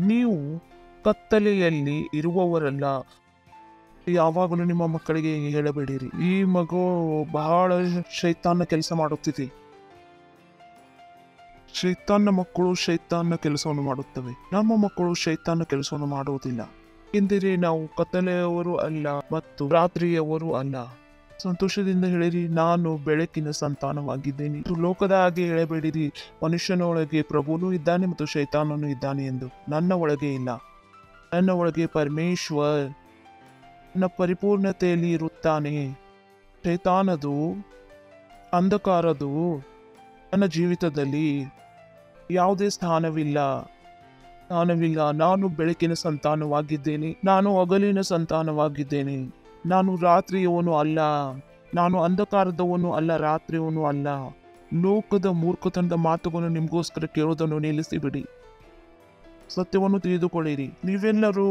ನೀವು ಕತ್ತಲೆಯಲ್ಲಿ ಇರುವವರಲ್ಲ. ಯಾವಾಗಲೂ ನಿಮ್ಮ ಮಕ್ಕಳಿಗೆ ಹೇಳಬೇಡಿರಿ, ಈ ಮಗು ಬಹಳ ಶೈತಾನ ಕೆಲಸ ಮಾಡುತ್ತಿದೆ. ಶೈತಾನ ಮಕ್ಕಳು ಶೈತಾನ ಕೆಲಸವನ್ನು ಮಾಡುತ್ತವೆ. ನಮ್ಮ ಮಕ್ಕಳು ಶೈತಾನ ಕೆಲಸವನ್ನು ಮಾಡುವುದಿಲ್ಲ. ಎಂದರೆ ನಾವು ಕತ್ತಲೆಯವರು ಅಲ್ಲ ಮತ್ತು ರಾತ್ರಿಯವರು ಅಲ್ಲ. ಸಂತೋಷದಿಂದ ಹೇಳಿರಿ, ನಾನು ಬೆಳಕಿನ ಸಂತಾನವಾಗಿದ್ದೇನೆ. ಲೋಕದ ಹಾಗೆ ಹೇಳಬೇಡಿರಿ, ಮನುಷ್ಯನೊಳಗೆ ಪ್ರಭುನೂ ಇದ್ದಾನೆ ಮತ್ತು ಶೈತಾನನು ಇದ್ದಾನೆ ಎಂದು. ನನ್ನ ಒಳಗೆ ಇಲ್ಲ, ನನ್ನ ಒಳಗೆ ಪರಮೇಶ್ವರ್ ನನ್ನ ಪರಿಪೂರ್ಣತೆಯಲ್ಲಿ ಇರುತ್ತಾನೆ. ಶೈತಾನದು, ಅಂಧಕಾರದು ನನ್ನ ಜೀವಿತದಲ್ಲಿ ಯಾವುದೇ ಸ್ಥಾನವಿಲ್ಲ. ನಾನು ಬೆಳಕಿನ ಸಂತಾನವಾಗಿದ್ದೇನೆ, ನಾನು ಹಗಲಿನ ಸಂತಾನವಾಗಿದ್ದೇನೆ. ನಾನು ರಾತ್ರಿಯವನು ಅಲ್ಲ, ನಾನು ಅಂಧಕಾರದವನು ಅಲ್ಲ, ರಾತ್ರಿಯವನು ಅಲ್ಲ. ಲೋಕದ ಮೂರ್ಖತನದ ಮಾತುಗಳನ್ನು ನಿಮಗೋಸ್ಕರ ಕೇಳೋದನ್ನು ನಿಲ್ಲಿಸಿಬಿಡಿ. ಸತ್ಯವನ್ನು ತಿಳಿದುಕೊಳ್ಳಿರಿ. ನೀವೆಲ್ಲರೂ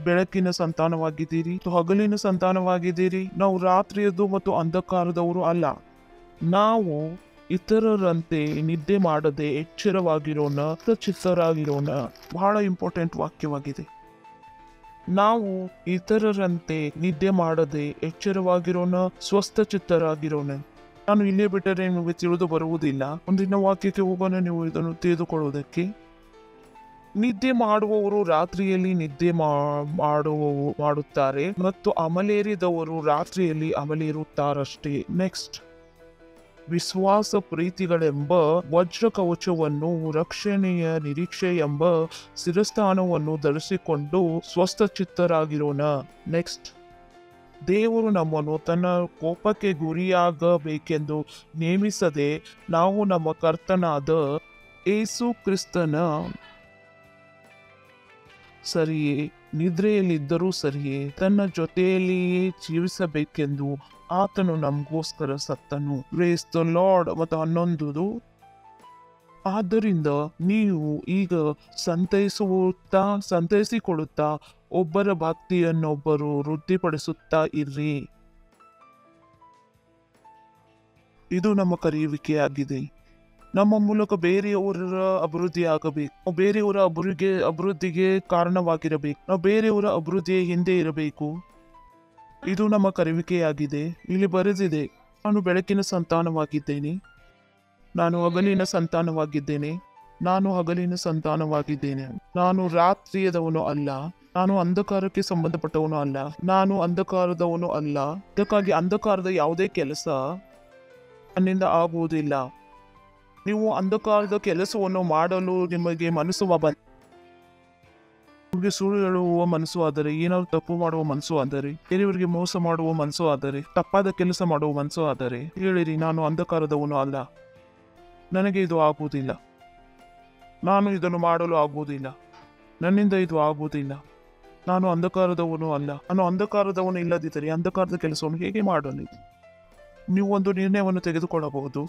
ಬೆಳಕಿನ ಸಂತಾನವಾಗಿದ್ದೀರಿ, ಹಗಲಿನ ಸಂತಾನವಾಗಿದ್ದೀರಿ. ನಾವು ರಾತ್ರಿಯದು ಮತ್ತು ಅಂಧಕಾರದವರು ಅಲ್ಲ. ನಾವು ಇತರರಂತೆ ನಿದ್ದೆ ಮಾಡದೆ ಎಚ್ಚರವಾಗಿರೋಣ, ಚಿತ್ತರಾಗಿರೋಣ. ಬಹಳ ಇಂಪಾರ್ಟೆಂಟ್ ವಾಕ್ಯವಾಗಿದೆ. ನಾವು ಇತರರಂತೆ ನಿದ್ದೆ ಮಾಡದೆ ಎಚ್ಚರವಾಗಿರೋಣ, ಸ್ವಸ್ಥ ಚಿತ್ತರಾಗಿರೋಣ. ನಾನು ಇಲ್ಲೇ ಬಿಟ್ಟರೆ ನಿಮಗೆ ತಿಳಿದು ಬರುವುದಿಲ್ಲ. ಒಂದಿನ ವಾಕ್ಯಕ್ಕೆ ಹೋಗೋಣ ನೀವು ಇದನ್ನು ತಿಳಿದುಕೊಳ್ಳುವುದಕ್ಕೆ. ನಿದ್ದೆ ಮಾಡುವವರು ರಾತ್ರಿಯಲ್ಲಿ ನಿದ್ದೆ ಮಾಡುತ್ತಾರೆ ಮತ್ತು ಅಮಲೇರಿದವರು ರಾತ್ರಿಯಲ್ಲಿ ಅಮಲೇರುತ್ತಾರಷ್ಟೇ. ನೆಕ್ಸ್ಟ್, ವಿಶ್ವಾಸ ಪ್ರೀತಿಗಳೆಂಬ ವಜ್ರ ಕವಚವನ್ನು, ರಕ್ಷಣೆಯ ನಿರೀಕ್ಷೆ ಎಂಬ ಶಿರಸ್ಥಾನವನ್ನು ಧರಿಸಿಕೊಂಡು ಸ್ವಸ್ಥ ಚಿತ್ತರಾಗಿರೋಣ. ನೆಕ್ಸ್ಟ್, ದೇವರು ನಮ್ಮನ್ನು ತನ್ನ ಕೋಪಕ್ಕೆ ಗುರಿಯಾಗಬೇಕೆಂದು ನೇಮಿಸದೆ ನಾವು ನಮ್ಮ ಕರ್ತನಾದ ಯೇಸು ಕ್ರಿಸ್ತನ ಸರಿಯೇ, ನಿದ್ರೆಯಲ್ಲಿದ್ದರೂ ಸರಿಯೇ, ತನ್ನ ಜೊತೆಯಲ್ಲಿಯೇ ಜೀವಿಸಬೇಕೆಂದು ಆತನು ನಮಗೋಸ್ಕರ ಸತ್ತನು. Praise the Lord. ಮತ್ತು 11, ಆದ್ದರಿಂದ ನೀವು ಈಗ ಸಂತೈಸಿಕೊಳ್ಳುತ್ತಾ ಒಬ್ಬರ ಭಕ್ತಿಯನ್ನೊಬ್ಬರು ವೃದ್ಧಿಪಡಿಸುತ್ತಾ ಇರ್ರಿ. ಇದು ನಮ್ಮ ಕರೆಯುವಿಕೆಯಾಗಿದೆ. ನಮ್ಮ ಮೂಲಕ ಬೇರೆಯವರ ಅಭಿವೃದ್ಧಿ ಆಗಬೇಕು. ನಾವು ಬೇರೆಯವರ ಅಭಿವೃದ್ಧಿಗೆ ಕಾರಣವಾಗಿರಬೇಕು. ನಾವು ಬೇರೆಯವರ ಅಭಿವೃದ್ಧಿಯ ಹಿಂದೆ ಇರಬೇಕು. ಇದು ನಮ್ಮ ಕರೆಯುವಿಕೆಯಾಗಿದೆ. ಇಲ್ಲಿ ಬರೆದಿದೆ, ನಾನು ಬೆಳಕಿನ ಸಂತಾನವಾಗಿದ್ದೇನೆ, ನಾನು ಹಗಲಿನ ಸಂತಾನವಾಗಿದ್ದೇನೆ, ನಾನು ರಾತ್ರಿಯದವನು ಅಲ್ಲ, ನಾನು ಅಂಧಕಾರಕ್ಕೆ ಸಂಬಂಧಪಟ್ಟವನು ಅಲ್ಲ, ನಾನು ಅಂಧಕಾರದವನು ಅಲ್ಲ. ಇದಕ್ಕಾಗಿ ಅಂಧಕಾರದ ಯಾವುದೇ ಕೆಲಸ ನನ್ನಿಂದ ಆಗುವುದಿಲ್ಲ. ನೀವು ಅಂಧಕಾರದ ಕೆಲಸವನ್ನು ಮಾಡಲು ನಿಮಗೆ ಮನಸ್ಸು ನಿಮಗೆ ಸುಳ್ಳು ಹೇಳುವ ಮನಸ್ಸು ಆದರೆ, ಏನಾದ್ರು ತಪ್ಪು ಮಾಡುವ ಮನಸ್ಸು ಆದರೆ, ಬೇರೆಯವರಿಗೆ ಮೋಸ ಮಾಡುವ ಮನಸ್ಸು ಆದರೆ, ತಪ್ಪಾದ ಕೆಲಸ ಮಾಡುವ ಮನಸ್ಸು ಆದರೆ ಹೇಳಿರಿ, ನಾನು ಅಂಧಕಾರದವನು ಅಲ್ಲ, ನನಗೆ ಇದು ಆಗುವುದಿಲ್ಲ, ನಾನು ಇದನ್ನು ಮಾಡಲು ಆಗುವುದಿಲ್ಲ, ನನ್ನಿಂದ ಇದು ಆಗುವುದಿಲ್ಲ, ನಾನು ಅಂಧಕಾರದವನು ಅಲ್ಲ. ನಾನು ಅಂಧಕಾರದವನು ಇಲ್ಲದಿದ್ದರೆ ಅಂಧಕಾರದ ಕೆಲಸವನ್ನು ಹೇಗೆ ಮಾಡಲಿ? ನೀವು ಒಂದು ನಿರ್ಣಯವನ್ನು ತೆಗೆದುಕೊಳ್ಳಬಹುದು.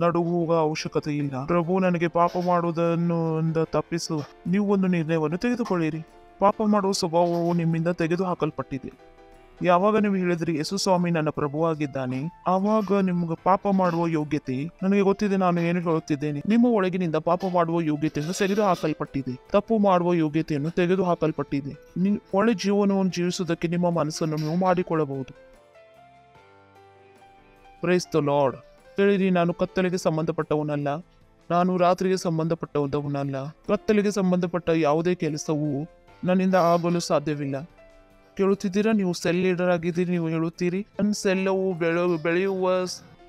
ನಡುಗುವ ಅವಶ್ಯಕತೆ ಇಲ್ಲ. ಪ್ರಭು ನನಗೆ ಪಾಪ ಮಾಡುವುದನ್ನು ತಪ್ಪಿಸು. ನೀವು ಒಂದು ನಿರ್ಣಯವನ್ನು ತೆಗೆದುಕೊಳ್ಳಿರಿ. ಪಾಪ ಮಾಡುವ ಸ್ವಭಾವವು ನಿಮ್ಮಿಂದ ತೆಗೆದು ಹಾಕಲ್ಪಟ್ಟಿದೆ. ಯಾವಾಗ ನೀವು ಹೇಳಿದ್ರಿ ಯೇಸು ಸ್ವಾಮಿ ನನ್ನ ಪ್ರಭುವಾಗಿದ್ದಾನೆ, ಆವಾಗ ನಿಮ್ಗೆ ಪಾಪ ಮಾಡುವ ಯೋಗ್ಯತೆ, ನನಗೆ ಗೊತ್ತಿದೆ ನಾನು ಏನು ಹೇಳುತ್ತಿದ್ದೇನೆ, ನಿಮ್ಮ ಒಳಗಿನಿಂದ ಪಾಪ ಮಾಡುವ ಯೋಗ್ಯತೆಯನ್ನು ತೆಗೆದು ಹಾಕಲ್ಪಟ್ಟಿದೆ. ತಪ್ಪು ಮಾಡುವ ಯೋಗ್ಯತೆಯನ್ನು ತೆಗೆದು ಹಾಕಲ್ಪಟ್ಟಿದೆ. ಒಳ್ಳೆ ಜೀವನವನ್ನು ಜೀವಿಸುವುದಕ್ಕೆ ನಿಮ್ಮ ಮನಸ್ಸನ್ನು ನೀವು ಮಾಡಿಕೊಳ್ಳಬಹುದು. Price the Lord. ಹೇಳಿರಿ, ನಾನು ಕತ್ತಲೆಗೆ ಸಂಬಂಧಪಟ್ಟವನಲ್ಲ, ನಾನು ರಾತ್ರಿಗೆ ಸಂಬಂಧಪಟ್ಟವನಲ್ಲ. ಕತ್ತಲೆಗೆ ಸಂಬಂಧಪಟ್ಟ ಯಾವುದೇ ಕೆಲಸವೂ ನನ್ನಿಂದ ಆಗಲು ಸಾಧ್ಯವಿಲ್ಲ. ಕೇಳುತ್ತಿದ್ದೀರಾ? ನೀವು ಸೆಲ್ ಲೀಡರ್ ಆಗಿದ್ದೀರಿ, ನೀವು ಹೇಳುತ್ತೀರಿ ನನ್ನ ಸೆಲ್ಲವು ಬೆಳೆಯುವ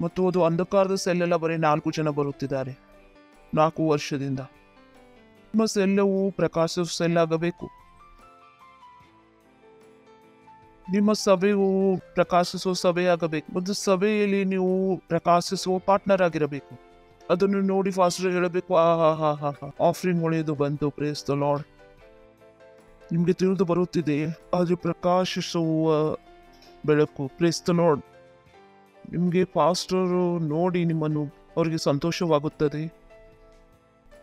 ಮತ್ತು ಅದು ಅಂಧಕಾರದ ಸೆಲ್ಲೆಲ್ಲ ಬರೀ 4 ಜನ ಬರುತ್ತಿದ್ದಾರೆ 4 ವರ್ಷದಿಂದ. ನಿಮ್ಮ ಸೆಲ್ಲವು ಪ್ರಕಾಶಿಸುವ ಸೆಲ್ ಆಗಬೇಕು. ನಿಮ್ಮ ಸಭೆಯು ಪ್ರಕಾಶಿಸುವ ಸಭೆಯಾಗಬೇಕು ಮತ್ತು ಸಭೆಯಲ್ಲಿ ನೀವು ಪ್ರಕಾಶಿಸುವ ಪಾರ್ಟ್ನರ್ ಆಗಿರಬೇಕು. ಅದನ್ನು ನೋಡಿ ಫಾಸ್ಟರ್ ಹೇಳಬೇಕು, ಆಫರಿಂಗ್ ಒಳ್ಳೆಯದು ಬಂತು, ಪ್ರೇಸ್ ದ ಲಾರ್ಡ್. ನಿಮ್ಗೆ ತಿಳಿದು ಬರುತ್ತಿದೆ ಅದು ಪ್ರಕಾಶಿಸುವ ಬೆಳಕು, ಪ್ರೇಸ್ ದ ಲಾರ್ಡ್. ನಿಮ್ಗೆ ಫಾಸ್ಟರ್ ನೋಡಿ ನಿಮ್ಮನ್ನು ಅವರಿಗೆ ಸಂತೋಷವಾಗುತ್ತದೆ,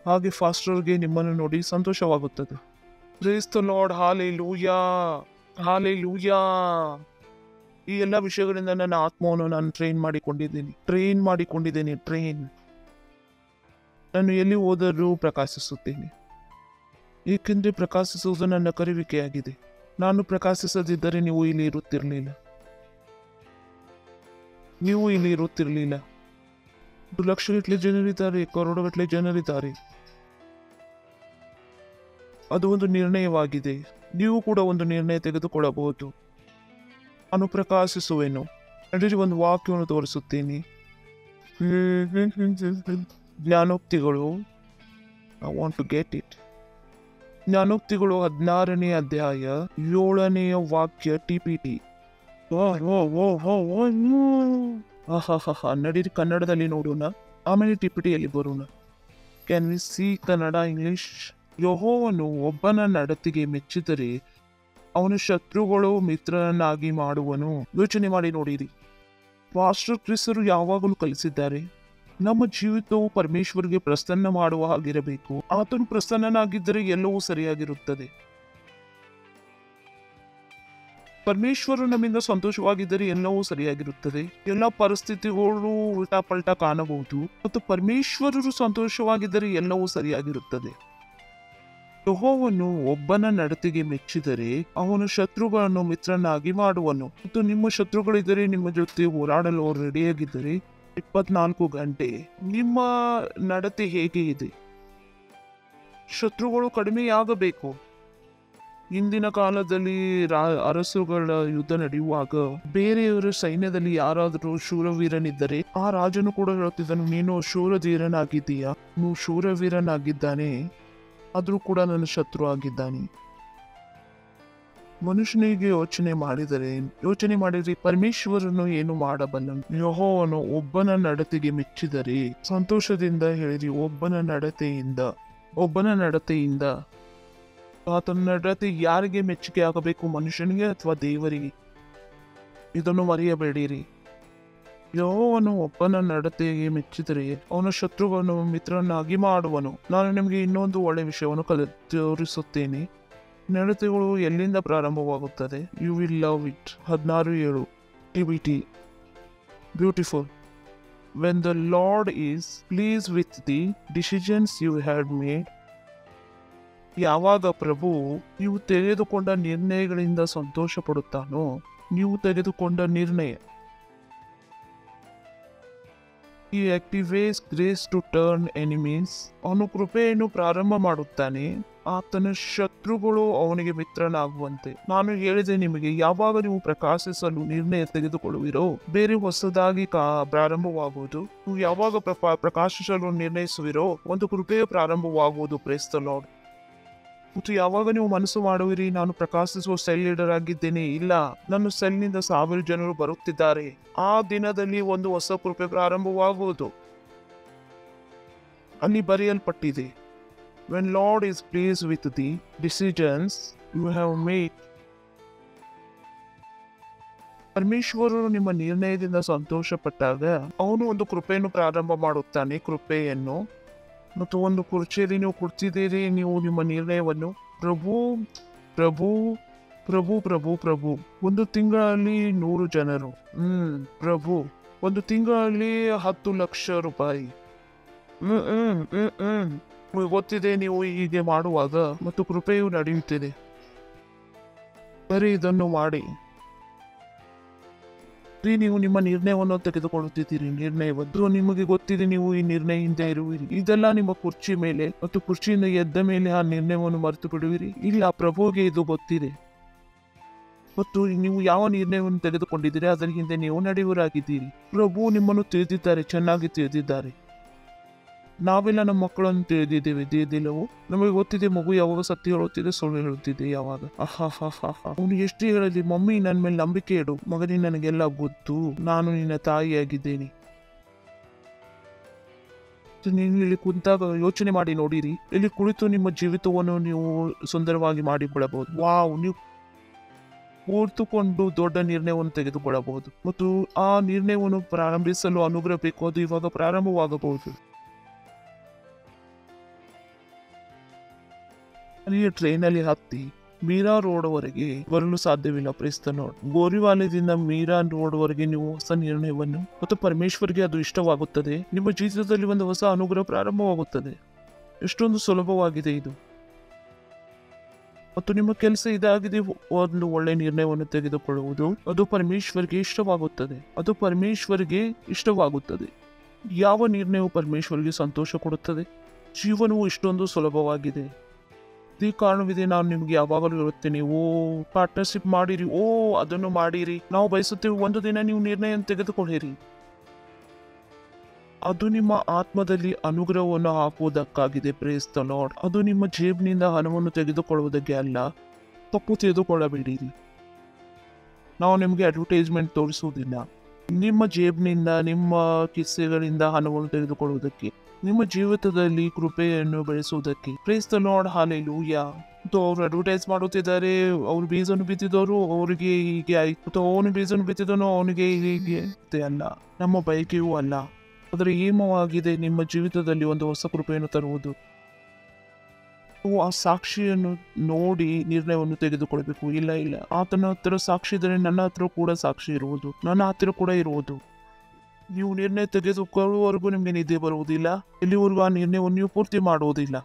ಹಾಗೆ ಫಾಸ್ಟರ್ಗೆ ನಿಮ್ಮನ್ನು ನೋಡಿ ಸಂತೋಷವಾಗುತ್ತದೆ. Praise the lord. Hallelujah, hallelujah. ಈ ಎಲ್ಲ ವಿಷಯಗಳಿಂದ ನನ್ನ ಆತ್ಮವನ್ನು ನಾನು ಟ್ರೈನ್ ಮಾಡಿಕೊಂಡಿದ್ದೇನೆ. ನಾನು ಎಲ್ಲಿ ಹೋದರೂ ಪ್ರಕಾಶಿಸುತ್ತೇನೆ, ಏಕೆಂದರೆ ಪ್ರಕಾಶಿಸುವುದು ನನ್ನ ಕರುವಿಕೆಯಾಗಿದೆ. ನಾನು ಪ್ರಕಾಶಿಸದಿದ್ದರೆ ನೀವು ಇಲ್ಲಿ ಇರುತ್ತಿರಲಿಲ್ಲ. 1 ಲಕ್ಷಗಟ್ಟಲೆ ಜನರಿದ್ದಾರೆ, ಕರೋಡಗಟ್ಟಲೆ ಜನರಿದ್ದಾರೆ. ಅದು ಒಂದು ನಿರ್ಣಯವಾಗಿದೆ. ನೀವು ಕೂಡ ಒಂದು ನಿರ್ಣಯ ತೆಗೆದುಕೊಳ್ಳಬಹುದು. ನಾನು ಪ್ರಕಾಶಿಸುವೆನು. ಅದರಲ್ಲಿ ಒಂದು ವಾಕ್ಯವನ್ನು ತೋರಿಸುತ್ತೇನೆ. ಜ್ಞಾನೋಕ್ತಿಗಳು, I want to get it. ಜ್ಞಾನೋಕ್ತಿಗಳು 16ನೇ ಅಧ್ಯಾಯ 7ನೇ ವಾಕ್ಯ TPT. ನಡೀರಿ ಕನ್ನಡದಲ್ಲಿ ನೋಡೋಣ, ಆಮೇಲೆ TPTಯಲ್ಲಿ ಬರೋಣ. Can we C Kannada, English? ಯೆಹೋವನು ಒಬ್ಬನ ನಡತೆಗೆ ಮೆಚ್ಚಿದರೆ ಅವನ ಶತ್ರುಗಳು ಮಿತ್ರನನ್ನಾಗಿ ಮಾಡುವನು. ಯೋಚನೆ ಮಾಡಿ ನೋಡಿರಿ, ಪಾಸ್ಟರ್ ಕ್ರಿಸ್ತರು ಯಾವಾಗಲೂ ಕಲಿಸಿದ್ದಾರೆ, ನಮ್ಮ ಜೀವಿತವು ಪರಮೇಶ್ವರಿಗೆ ಪ್ರಸನ್ನ ಮಾಡುವ ಹಾಗಿರಬೇಕು. ಆತನು ಪ್ರಸನ್ನನಾಗಿದ್ದರೆ ಎಲ್ಲವೂ ಸರಿಯಾಗಿರುತ್ತದೆ. ಪರಮೇಶ್ವರು ನಮ್ಮಿಂದ ಸಂತೋಷವಾಗಿದ್ದರೆ ಎಲ್ಲವೂ ಸರಿಯಾಗಿರುತ್ತದೆ. ಎಲ್ಲ ಪರಿಸ್ಥಿತಿಗಳು ಉಲ್ಟಾ ಪಲ್ಟಾ ಕಾಣಬಹುದು, ಮತ್ತು ಪರಮೇಶ್ವರರು ಸಂತೋಷವಾಗಿದ್ದರೆ ಎಲ್ಲವೂ ಸರಿಯಾಗಿರುತ್ತದೆ. ಯೆಹೋವನು ಒಬ್ಬನ ನಡತೆಗೆ ಮೆಚ್ಚಿದರೆ ಅವನ ಶತ್ರುಗಳನ್ನು ಮಿತ್ರನಾಗಿ ಮಾಡುವನು. ಮತ್ತು ನಿಮ್ಮ ಶತ್ರುಗಳಿದ್ದರೆ, ನಿಮ್ಮ ಜೊತೆ ಹೋರಾಡಲು ಅವರು ರೆಡಿಯಾಗಿದ್ದರೆ 24 ಗಂಟೆ ನಿಮ್ಮ ನಡತೆ ಹೇಗೆ ಇದೆ? ಶತ್ರುಗಳು ಕಡಿಮೆಯಾಗಬೇಕು. ಹಿಂದಿನ ಕಾಲದಲ್ಲಿ ಅರಸುಗಳ ಯುದ್ಧ ನಡೆಯುವಾಗ ಬೇರೆಯವರ ಸೈನ್ಯದಲ್ಲಿ ಯಾರಾದರೂ ಶೂರವೀರನಿದ್ದರೆ ಆ ರಾಜನು ಕೂಡ ಹೇಳುತ್ತಿದ್ದನು, ನೀನು ಶೂರವೀರನಾಗಿದ್ದೀಯಾ? ನೀವು ಶೂರವೀರನಾಗಿದ್ದಾನೆ, ಆದರೂ ಕೂಡ ನನ್ನ ಶತ್ರು ಆಗಿದ್ದಾನೆ. ಮನುಷ್ಯನಿಗೆ ಯೋಚನೆ ಮಾಡಿದರೆ ಪರಮೇಶ್ವರನು ಏನು ಮಾಡಬಲ್ಲನು? ಯೆಹೋವನು ಒಬ್ಬನ ನಡತೆಗೆ ಮೆಚ್ಚಿದರೆ, ಸಂತೋಷದಿಂದ ಹೇಳಿರಿ, ಒಬ್ಬನ ನಡತೆಯಿಂದ. ಆತನ ನಡತೆ ಯಾರಿಗೆ ಮೆಚ್ಚುಗೆ ಆಗಬೇಕು? ಮನುಷ್ಯನಿಗೆ ಅಥವಾ ದೇವರಿಗೆ? ಇದನ್ನು ಮರೆಯಬೇಡಿರಿ. ಯೆಹೋವನು ಒಬ್ಬನ ನಡತೆಗೆ ಮೆಚ್ಚಿದರೆ ಅವನ ಶತ್ರುವನ್ನು ಮಿತ್ರನಾಗಿ ಮಾಡುವನು. ನಾನು ನಿಮಗೆ ಇನ್ನೊಂದು ಒಳ್ಳೆಯ ವಿಷಯವನ್ನು ತೋರಿಸುತ್ತೇನೆ. ನಡತೆಗಳು ಎಲ್ಲಿಂದ ಪ್ರಾರಂಭವಾಗುತ್ತದೆ? You will love it. 16:7 TBT. Beautiful. When the lord is please with the decisions you had made. ಯಾವಾಗ ಪ್ರಭು ನೀವು ತೆಗೆದುಕೊಂಡ ನಿರ್ಣಯಗಳಿಂದ ಸಂತೋಷ ಪಡುತ್ತಾನೋ, ನೀವು ತೆಗೆದುಕೊಂಡ ನಿರ್ಣಯ ಈ activates grace to turn enemies. ಅವನು ಕೃಪೆಯನ್ನು ಪ್ರಾರಂಭ ಮಾಡುತ್ತಾನೆ, ಆತನ ಶತ್ರುಗಳು ಅವನಿಗೆ ಮಿತ್ರನಾಗುವಂತೆ. ನಾನು ಹೇಳಿದೆ ನಿಮಗೆ, ಯಾವಾಗ ನೀವು ಪ್ರಕಾಶಿಸಲು ನಿರ್ಣಯ ತೆಗೆದುಕೊಳ್ಳುವಿರೋ ಬೇರೆ ಹೊಸದಾಗಿ ಪ್ರಾರಂಭವಾಗುವುದು. ನೀವು ಯಾವಾಗ ಪ್ರಕಾಶಿಸಲು ನಿರ್ಣಯಿಸುವಿರೋ ಒಂದು ಕೃಪೆಯು ಪ್ರಾರಂಭವಾಗುವುದು. Praise the Lord. ಮತ್ತು ಯಾವಾಗ ನೀವು ಮನಸ್ಸು ಮಾಡುವಿರಿ, ನಾನು ಪ್ರಕಾಶಿಸುವ ಸೆಲ್ ಲೀಡರ್ ಆಗಿದ್ದೇನೆ, ಇಲ್ಲ, ನನ್ನ ಸೆಲ್ನಿಂದ 1000 ಜನರು ಬರುತ್ತಿದ್ದಾರೆ, ಆ ದಿನದಲ್ಲಿ ಒಂದು ಹೊಸ ಕೃಪೆ ಪ್ರಾರಂಭವಾಗುವುದು. ಅಲ್ಲಿ ಬರೆಯಲ್ಪಟ್ಟಿದೆ, when Lord is pleased with the decisions you have made. ಪರಮೇಶ್ವರನು ನಿಮ್ಮ ನಿರ್ಣಯದಿಂದ ಸಂತೋಷಪಟ್ಟಾಗ ಅವನು ಒಂದು ಕೃಪೆಯನ್ನು ಪ್ರಾರಂಭ ಮಾಡುತ್ತಾನೆ. ಕೃಪೆಯನ್ನು ಮತ್ತು ಒಂದು ಕುರ್ಚಿಯಲ್ಲಿ ನೀವು ಕೂರ್ತಿದ್ದೀರಿ, ನೀವು ನಿಮ್ಮ ನಿರ್ಣಯವನ್ನು ಪ್ರಭು ಪ್ರಭು ಪ್ರಭು ಪ್ರಭು ಪ್ರಭು. ಒಂದು ತಿಂಗಳಲ್ಲಿ 100 ಜನರು, ಪ್ರಭು. ಒಂದು ತಿಂಗಳಲ್ಲಿ 10 ಲಕ್ಷ ರೂಪಾಯಿ. ಗೊತ್ತಿದೆ ನೀವು ಹೀಗೆ ಮಾಡುವಾಗ ಮತ್ತು ಕೃಪೆಯು ನಡೆಯುತ್ತಿದೆ. ಬರೀ ಇದನ್ನು ಮಾಡಿ. ನೀವು ನಿಮ್ಮ ನಿರ್ಣಯವನ್ನು ತೆಗೆದುಕೊಳ್ಳುತ್ತಿದ್ದೀರಿ. ನಿರ್ಣಯವನ್ನು ನಿಮಗೆ ಗೊತ್ತಿದೆ, ನೀವು ಈ ನಿರ್ಣಯದಿಂದ ಇರುವಿರಿ. ಇದೆಲ್ಲ ನಿಮ್ಮ ಕುರ್ಚಿ ಮೇಲೆ ಮತ್ತು ಕುರ್ಚಿಯಿಂದ ಎದ್ದ ಮೇಲೆ ಆ ನಿರ್ಣಯವನ್ನು ಮರೆತು ಬಿಡುವಿರಿ. ಇಲ್ಲ, ಪ್ರಭುಗೆ ಇದು ಗೊತ್ತಿದೆ. ಮತ್ತು ನೀವು ಯಾವ ನಿರ್ಣಯವನ್ನು ತೆಗೆದುಕೊಂಡಿದ್ದೀರಿ ಅದರ ಹಿಂದೆ ನೀವು ನಡೆಯುವರಾಗಿದ್ದೀರಿ. ಪ್ರಭು ನಿಮ್ಮನ್ನು ತಿಳಿದಿದ್ದಾರೆ, ಚೆನ್ನಾಗಿ ತಿಳಿದಿದ್ದಾರೆ. ನಾವೆಲ್ಲ ನಮ್ಮ ಮಕ್ಕಳನ್ನು ತಿಳಿದಿಲ್ಲವೋ? ನಮಗೆ ಗೊತ್ತಿದೆ ಮಗು ಯಾವಾಗ ಸತ್ಯ ಹೇಳುತ್ತಿದೆ, ಸುಳ್ಳು ಹೇಳುತ್ತಿದೆ ಯಾವಾಗ. ಅವನು ಎಷ್ಟು ಹೇಳಲಿ, ಮಮ್ಮಿ ನನ್ನ ಮೇಲೆ ನಂಬಿಕೆ ಇಡು ಮಗನಿ, ನನಗೆಲ್ಲ ಗೊತ್ತು, ನಾನು ನಿನ್ನ ತಾಯಿಯಾಗಿದ್ದೇನೆ. ನೀವು ಇಲ್ಲಿ ಕುಂತಾಗ ಯೋಚನೆ ಮಾಡಿ ನೋಡಿರಿ, ಇಲ್ಲಿ ಕುಳಿತು ನಿಮ್ಮ ಜೀವಿತವನ್ನು ನೀವು ಸುಂದರವಾಗಿ ಮಾಡಿಕೊಳ್ಳಬಹುದು. ವಾವ್, ನೀವು ಕೂತುಕೊಂಡು ದೊಡ್ಡ ನಿರ್ಣಯವನ್ನು ತೆಗೆದುಕೊಳ್ಳಬಹುದು ಮತ್ತು ಆ ನಿರ್ಣಯವನ್ನು ಪ್ರಾರಂಭಿಸಲು ಅನುಗ್ರಹ ಬೇಕು. ಅದು ಇವಾಗ ಪ್ರಾರಂಭವಾಗಬಹುದು. ಟ್ರೈನಲ್ಲಿ ಹತ್ತಿ ಮೀರಾ ರೋಡ್ ವರೆಗೆ ಬರಲು ಸಾಧ್ಯವಿಲ್ಲ. ಪ್ರೇಸ್ತ ಲಾರ್ಡ್. ಗೋರಿವಾಲಯದಿಂದ ಮೀರಾ ರೋಡ್ ವರೆಗೆ ನೀವು ಹೊಸ ನಿರ್ಣಯವನ್ನು ಮತ್ತು ಪರಮೇಶ್ವರ್ಗೆ ಅದು ಇಷ್ಟವಾಗುತ್ತದೆ. ನಿಮ್ಮ ಜೀವಿತದಲ್ಲಿ ಒಂದು ಹೊಸ ಅನುಗ್ರಹ ಪ್ರಾರಂಭವಾಗುತ್ತದೆ. ಎಷ್ಟೊಂದು ಸುಲಭವಾಗಿದೆ ಇದು. ಮತ್ತು ನಿಮ್ಮ ಕೆಲಸ ಇದಾಗಿದೆ, ಒಂದು ಒಳ್ಳೆ ನಿರ್ಣಯವನ್ನು ತೆಗೆದುಕೊಳ್ಳುವುದು. ಅದು ಪರಮೇಶ್ವರ್ಗೆ ಇಷ್ಟವಾಗುತ್ತದೆ. ಅದು ಪರಮೇಶ್ವರ್ಗೆ ಇಷ್ಟವಾಗುತ್ತದೆ. ಯಾವ ನಿರ್ಣಯವು ಪರಮೇಶ್ವರ್ಗೆ ಸಂತೋಷ ಕೊಡುತ್ತದೆ? ಜೀವನವು ಇಷ್ಟೊಂದು ಸುಲಭವಾಗಿದೆ. ಈ ಕಾರಣವಿದೆ ನಾನು ನಿಮ್ಗೆ ಯಾವಾಗಲೂ ಇರುತ್ತೇನೆ. ಪಾರ್ಟ್ನರ್ಶಿಪ್ ಮಾಡಿರಿ, ಅದನ್ನು ಮಾಡಿರಿ. ನಾವು ಬಯಸುತ್ತೇವೆ ಒಂದು ದಿನ ನೀವು ನಿರ್ಣಯ ತೆಗೆದುಕೊಳ್ಳಿರಿ. ಅದು ನಿಮ್ಮ ಆತ್ಮದಲ್ಲಿ ಅನುಗ್ರಹವನ್ನು ಹಾಕುವುದಕ್ಕಾಗಿದೆ. Praise the lord. ಅದು ನಿಮ್ಮ ಜೇಬಿನಿಂದ ಹಣವನ್ನು ತೆಗೆದುಕೊಳ್ಳುವುದಕ್ಕೆ ಅಲ್ಲ. ತಪ್ಪು ತೆಗೆದುಕೊಳ್ಳಬೇಡಿರಿ. ನಾವು ನಿಮಗೆ ಅಡ್ವರ್ಟೈಸ್ಮೆಂಟ್ ತೋರಿಸುವುದಿಲ್ಲ. ನಿಮ್ಮ ಜೇಬಿನಿಂದ, ನಿಮ್ಮ ಕಿಸೆಗಳಿಂದ ಹಣವನ್ನು ತೆಗೆದುಕೊಳ್ಳುವುದಕ್ಕೆ, ನಿಮ್ಮ ಜೀವಿತದಲ್ಲಿ ಕೃಪೆಯನ್ನು ಬೆಳೆಸುವುದಕ್ಕೆ. Praise the lord. ಹಾಲೆಲೂಯಾ. ಅವ್ರು ಅಡ್ವರ್ಟೈಸ್ ಮಾಡುತ್ತಿದ್ದಾರೆ, ಅವ್ರು ಬೀಜನ್ನು ಬಿತ್ತಿದವರು ಅವರಿಗೆ ಹೀಗೆ ಆಯ್ತು, ಅವನು ಬೀಜನ್ನು ಬಿತ್ತಿದನು ಅವನಿಗೆ ಹೀಗೆ ಅಲ್ಲ. ನಮ್ಮ ಬಯಕೆಯೂ ಅಲ್ಲ. ಅದರ ಏಮವಾಗಿದೆ ನಿಮ್ಮ ಜೀವಿತದಲ್ಲಿ ಒಂದು ಹೊಸ ಕೃಪೆಯನ್ನು ತರುವುದು. ಆ ಸಾಕ್ಷಿಯನ್ನು ನೋಡಿ ನಿರ್ಣಯವನ್ನು ತೆಗೆದುಕೊಳ್ಬೇಕು. ಇಲ್ಲ, ಆತನ ಹತ್ತಿರ ಸಾಕ್ಷಿ ಇದ್ದರೆ ನನ್ನ ಹತ್ರ ಕೂಡ ಸಾಕ್ಷಿ ಇರುವುದು, ನನ್ನ ಹತ್ತಿರ ಕೂಡ ಇರುವುದು. ನೀವು ನಿರ್ಣಯ ತೆಗೆದುಕೊಳ್ಳುವವರೆಗೂ ನಿಮಗೆ ನಿದ್ದೆ ಬರುವುದಿಲ್ಲ. ಇಲ್ಲಿವರೆಗೂ ಆ ನಿರ್ಣಯವನ್ನು ನೀವು ಪೂರ್ತಿ ಮಾಡುವುದಿಲ್ಲ.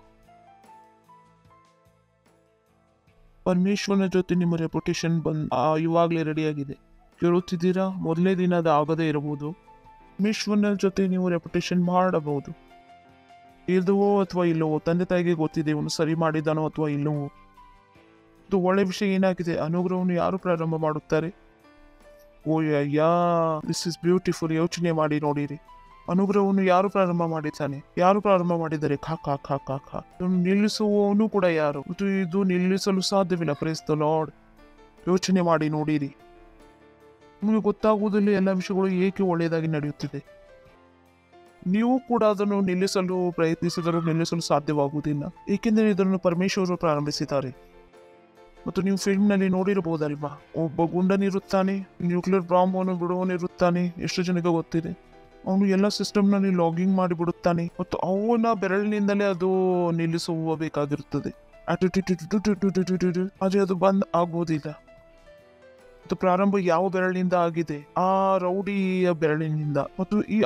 ಪರಮೇಶ್ವರನ ಜೊತೆ ನಿಮ್ಮ ರೆಪ್ಯುಟೇಷನ್ ಇವಾಗಲೇ ರೆಡಿಯಾಗಿದೆ. ಕೇಳುತ್ತಿದ್ದೀರಾ? ಮೊದಲನೇ ದಿನ ಅದು ಆಗದೇ ಇರಬಹುದು. ಪರಮೇಶ್ವರನ ಜೊತೆ ನೀವು ರೆಪ್ಯುಟೇಷನ್ ಮಾಡಬಹುದು. ಇಲ್ಲವೋ ಅಥವಾ ಇಲ್ಲವೋ ತಂದೆ ತಾಯಿಗೆ ಗೊತ್ತಿದೆ ಇವನು ಸರಿ ಮಾಡಿದಾನೋ ಅಥವಾ ಇಲ್ಲವೋ. ಇದು ಒಳ್ಳೆ ವಿಷಯ ಏನಾಗಿದೆ, ಅನುಗ್ರಹವನ್ನು ಯಾರು ಪ್ರಾರಂಭ ಮಾಡುತ್ತಾರೆ? This is beautiful. ಯೋಚನೆ ಮಾಡಿ ನೋಡಿರಿ, ಅನುಗ್ರಹವನ್ನು ಯಾರು ಪ್ರಾರಂಭ ಮಾಡಿದ್ದಾನೆ? ಯಾರು ಪ್ರಾರಂಭ ಮಾಡಿದ್ದಾರೆ? ಖಾ ನಿಲ್ಲಿಸುವವನು ಕೂಡ ಯಾರು? ಇದು ನಿಲ್ಲಿಸಲು ಸಾಧ್ಯವಿಲ್ಲ. Praise the lord. ಯೋಚನೆ ಮಾಡಿ ನೋಡಿರಿ, ನಿಮಗೆ ಗೊತ್ತಾಗುವುದಿಲ್ಲ ಎಲ್ಲ ವಿಷಯಗಳು ಏಕೆ ಒಳ್ಳೆಯದಾಗಿ ನಡೆಯುತ್ತಿದೆ. ನೀವು ಕೂಡ ಅದನ್ನು ನಿಲ್ಲಿಸಲು ಪ್ರಯತ್ನಿಸಿದರೂ ನಿಲ್ಲಿಸಲು ಸಾಧ್ಯವಾಗುವುದಿಲ್ಲ, ಏಕೆಂದರೆ ಇದನ್ನು ಪರಮೇಶ್ವರರು ಪ್ರಾರಂಭಿಸಿದ್ದಾರೆ. ಮತ್ತು ನೀವು ಫಿಲ್ಮ್ನಲ್ಲಿ ನೋಡಿರಬಹುದಲ್ವಾ, ಒಬ್ಬ ಗುಂಡನಿರುತ್ತಾನೆ, ನ್ಯೂಕ್ಲಿಯರ್ ಬಾಂಬನ್ನು ಬಿಡುವನಿರುತ್ತಾನೆ. ಎಷ್ಟು ಜನಕ್ಕೆ ಗೊತ್ತಿದೆ? ಅವನು ಎಲ್ಲ ಸಿಸ್ಟಮ್ನಲ್ಲಿ ಲಾಗಿಂಗ್ ಮಾಡಿಬಿಡುತ್ತಾನೆ ಮತ್ತು ಅವನ ಬೆರಳಿನಿಂದಲೇ ಅದು ನಿಲ್ಲಿಸಬೇಕಾಗಿರುತ್ತದೆ. ಆದರೆ ಅದು ಬಂದ್ ಆಗುವುದಿಲ್ಲ. ಮತ್ತು ಪ್ರಾರಂಭ ಯಾವ ಬೆರಳಿನಿಂದ ಆಗಿದೆ? ಆ ರೌಡಿಯ ಬೆರಳಿನಿಂದ. ಮತ್ತು ಈ